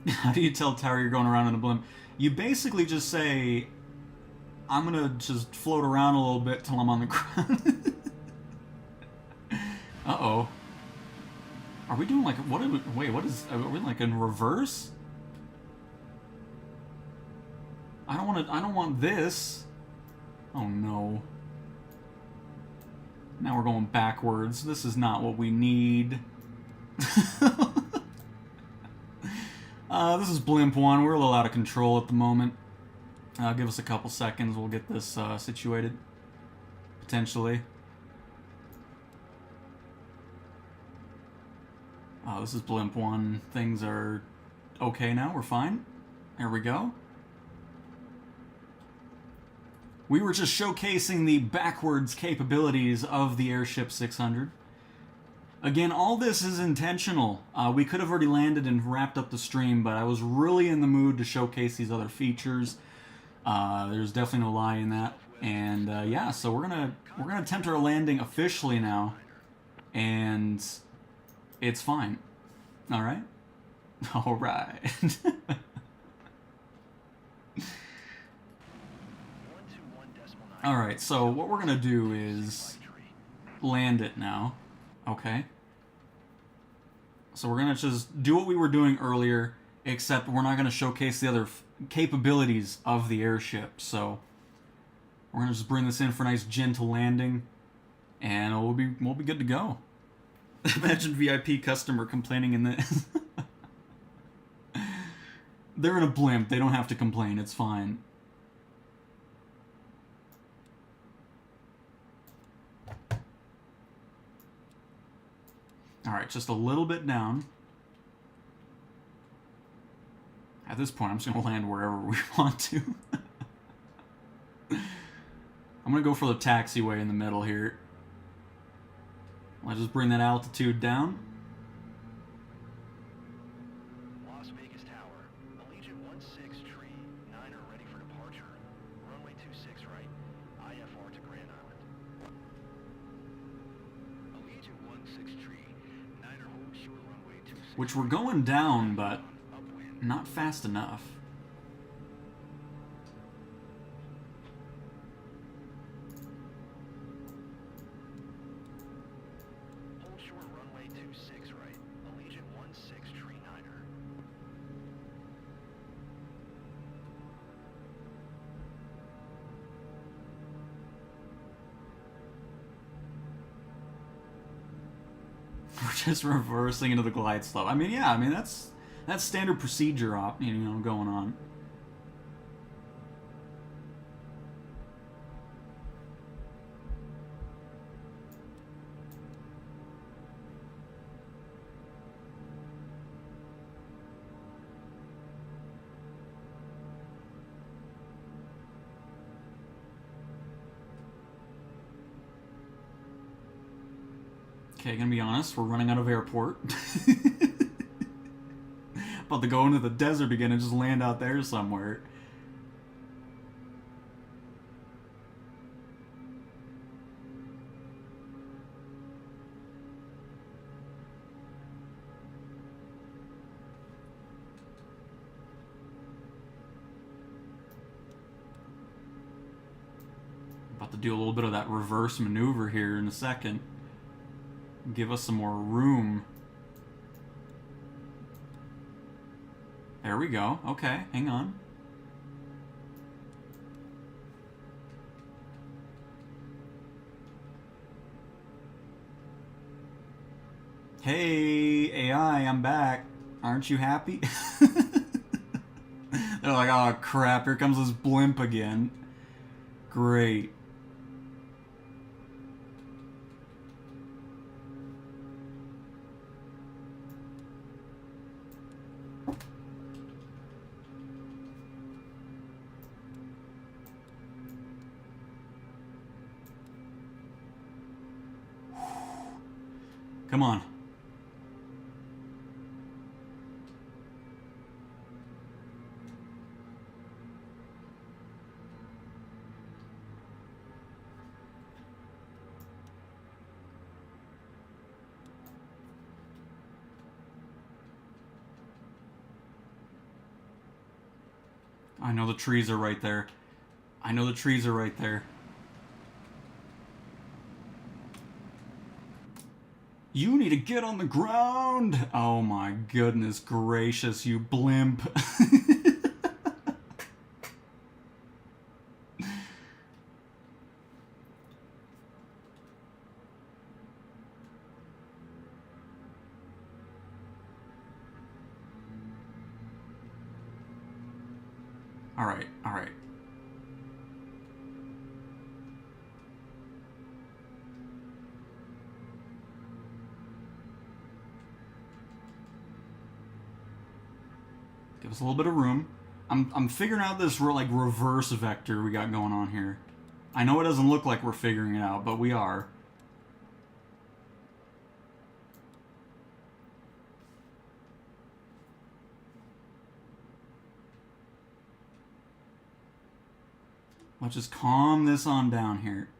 How do you tell Tower you're going around in a blimp? You basically just say, I'm gonna just float around a little bit till I'm on the ground. Uh-oh. Are we doing like, what are we, wait, what is, are we like in reverse? I don't want this. Oh no. Now we're going backwards. This is not what we need. This is Blimp 1. We're a little out of control at the moment. Give us a couple seconds. We'll get this situated. Potentially. This is Blimp 1. Things are okay now. We're fine. There we go. We were just showcasing the backwards capabilities of the Airship 600. Again, all this is intentional. We could have already landed and wrapped up the stream, but I was really in the mood to showcase these other features. There's definitely no lie in that. And yeah, so we're gonna attempt our landing officially now, and it's fine. All right, all right. All right. So what we're gonna do is land it now. Okay. So we're going to just do what we were doing earlier, except we're not going to showcase the other capabilities of the airship. So we're going to just bring this in for a nice gentle landing, and we'll be good to go. Imagine VIP customer complaining in this. They're in a blimp. They don't have to complain. It's fine. Alright, just a little bit down. At this point, I'm just going to land wherever we want to. I'm going to go for the taxiway in the middle here. I'll just bring that altitude down. Las Vegas Tower, Allegiant 16 tree, 9 are ready for departure. Runway 26 right, IFR to Grand Island. Allegiant 16 tree, 9 are hold short runway 26. Which we're going down, but not fast enough. Hold short runway 26 right, Allegiant 16 tree 9er. We're just reversing into the glide slope. I mean, yeah, I mean that's standard procedure going on. Okay, gonna be honest, we're running out of airport. About to go into the desert again and just land out there somewhere. About to do a little bit of that reverse maneuver here in a second. Give us some more room. There we go. Okay, hang on. Hey, AI, I'm back. Aren't you happy? They're like, oh crap, here comes this blimp again. Great. Come on. I know the trees are right there. I know the trees are right there. You need to get on the ground! Oh my goodness gracious, you blimp. Alright, alright. Give us a little bit of room. I'm figuring out this like reverse vector we got going on here. I know it doesn't look like we're figuring it out, but we are. Let's just calm this on down here.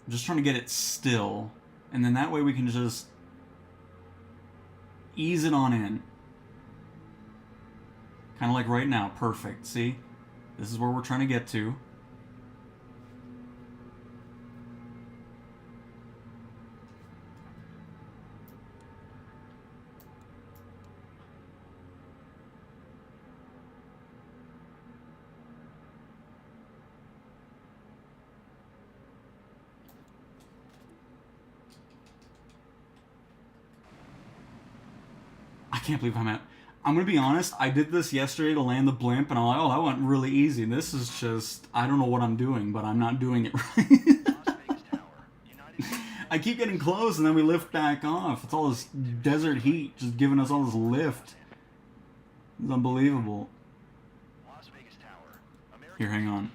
I'm just trying to get it still. And then that way we can just ease it on in. Kind of like right now. Perfect. See? This is where we're trying to get to. I can't believe I'm gonna be honest, I did this yesterday to land the blimp, and I'm like, oh, that went really easy. This is just, I don't know what I'm doing, but I'm not doing it right. I keep getting close, and then we lift back off. It's all this desert heat just giving us all this lift. It's unbelievable. Here, hang on.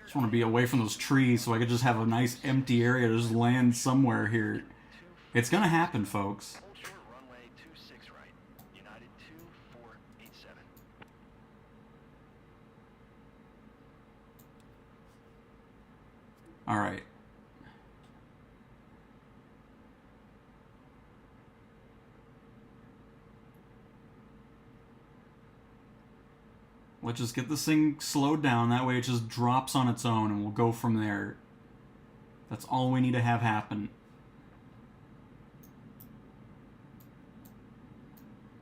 I want to be away from those trees so I could just have a nice empty area to just land somewhere here. It's gonna happen, folks. Alright. Let's just get this thing slowed down. That way it just drops on its own and we'll go from there. That's all we need to have happen.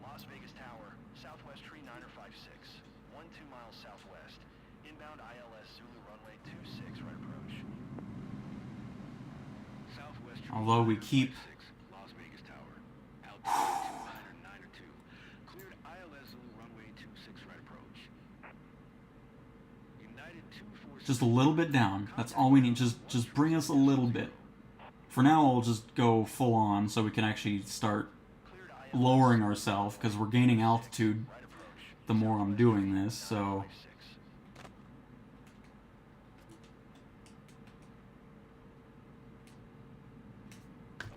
Las Vegas Tower, southwest tree 956, 12 miles southwest. Inbound ILS Zulu runway 26, right approach. Southwest tree Although we keep... Las Vegas Tower, altitude 2992. Cleared ILS Zulu runway 26, right approach. Just a little bit down. That's all we need. Just bring us a little bit. For now, I'll just go full on so we can actually start lowering ourselves because we're gaining altitude the more I'm doing this, so...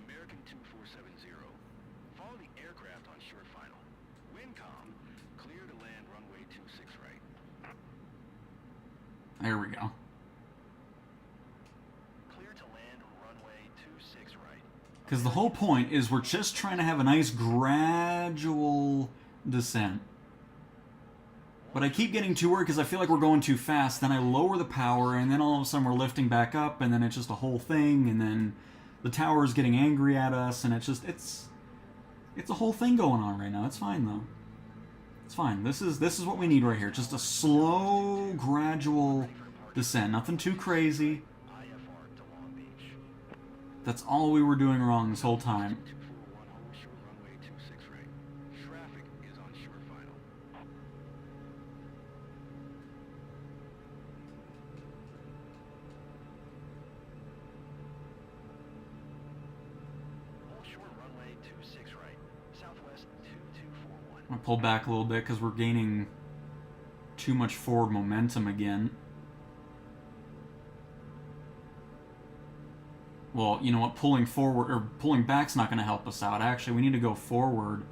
American 2470. Follow the aircraft on short final. Windcom, clear to land runway 26 right. There we go. Clear to land runway 26 right. Because the whole point is we're just trying to have a nice gradual descent. But I keep getting too worried because I feel like we're going too fast. Then I lower the power, and then all of a sudden we're lifting back up, and then it's just a whole thing, and then the tower is getting angry at us, and it's a whole thing going on right now. It's fine, though. It's fine. This is what we need right here. Just a slow, gradual descent. Nothing too crazy. IFR to Long Beach. That's all we were doing wrong this whole time. 241 Hoover Shore runway 26 right. Traffic is on shore final. All shore runway 26 right. Southwest 2241. I'm gonna pull back a little bit because we're gaining too much forward momentum again. Well, you know what? Pulling forward or pulling back's not going to help us out. Actually, we need to go forward.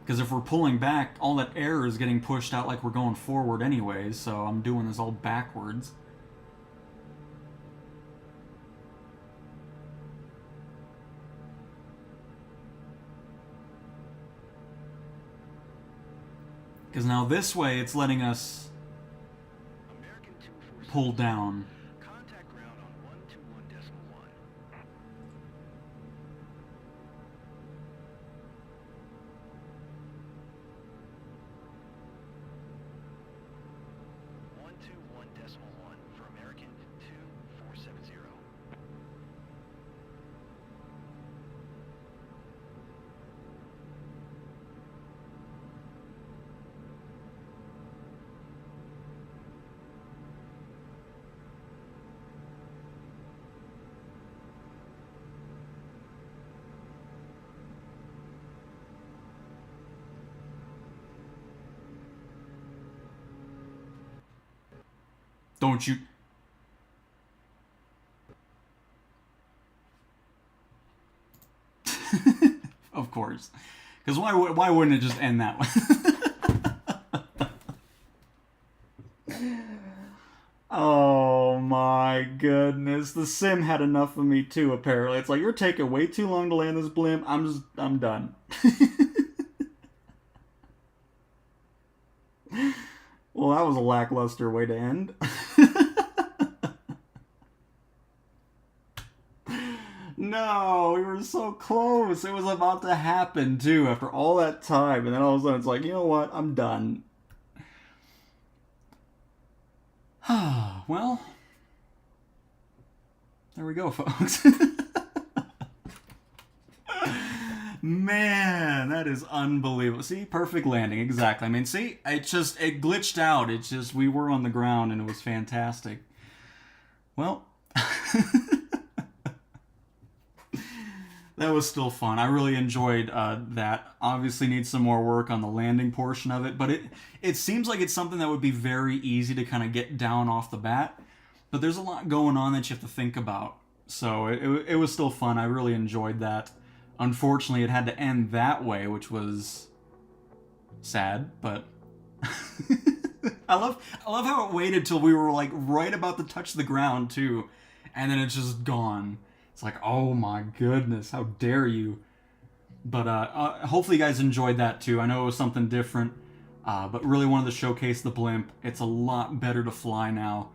Because if we're pulling back, all that air is getting pushed out like we're going forward anyways, so I'm doing this all backwards. Because now this way, it's letting us American 247. pull down. Contact ground on 121.1. 121.1 for American 2470. Don't you... Of course. Because why wouldn't it just end that way? Oh my goodness. The sim had enough of me too, apparently. It's like, you're taking way too long to land this blimp. I'm done. Well, that was a lackluster way to end. No, we were so close. It was about to happen, too, after all that time. And then all of a sudden, it's like, you know what? I'm done. Well, there we go, folks. Man, that is unbelievable. See, perfect landing, exactly. I mean, see, it glitched out. It's just, we were on the ground and it was fantastic. Well, that was still fun. I really enjoyed that. Obviously needs some more work on the landing portion of it, but it seems like it's something that would be very easy to kind of get down off the bat. But there's a lot going on that you have to think about. So it was still fun. I really enjoyed that. Unfortunately, it had to end that way, which was sad, but I love how it waited till we were like right about to touch the ground too, and then it's just gone. It's like, oh my goodness, how dare you? But hopefully you guys enjoyed that too. I know it was something different, but really wanted to showcase the blimp. It's a lot better to fly now,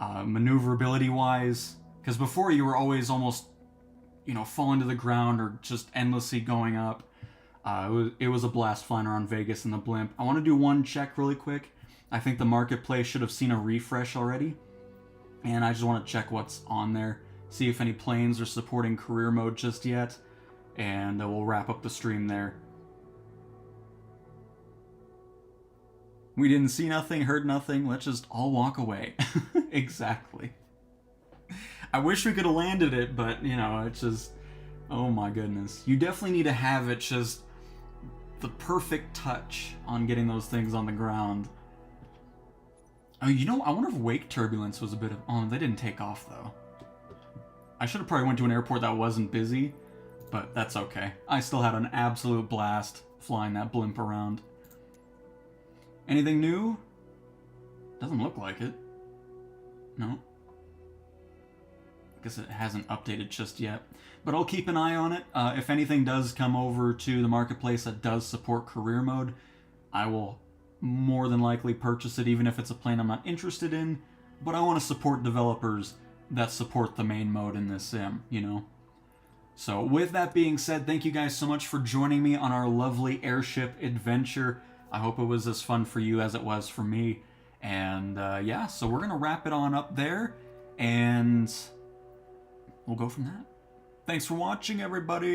maneuverability wise, because before you were always almost, falling to the ground or just endlessly going up. It was a blast flying around Vegas in the blimp. I want to do one check really quick. I think the marketplace should have seen a refresh already, and I just want to check what's on there, see if any planes are supporting career mode just yet, and we'll wrap up the stream there. We didn't see nothing, heard nothing, let's just all walk away. Exactly. I wish we could have landed it, but, it's just... Oh my goodness. You definitely need to have it just the perfect touch on getting those things on the ground. Oh, I wonder if wake turbulence was a bit of... Oh, they didn't take off, though. I should have probably went to an airport that wasn't busy, but that's okay. I still had an absolute blast flying that blimp around. Anything new? Doesn't look like it. No. Guess it hasn't updated just yet, but I'll keep an eye on it. If anything does come over to the marketplace that does support career mode, I will more than likely purchase it, even if it's a plane I'm not interested in, but I want to support developers that support the main mode in this sim, So with that being said, thank you guys so much for joining me on our lovely airship adventure. I hope it was as fun for you as it was for me. And yeah, so we're going to wrap it on up there, and we'll go from that. Thanks for watching, everybody.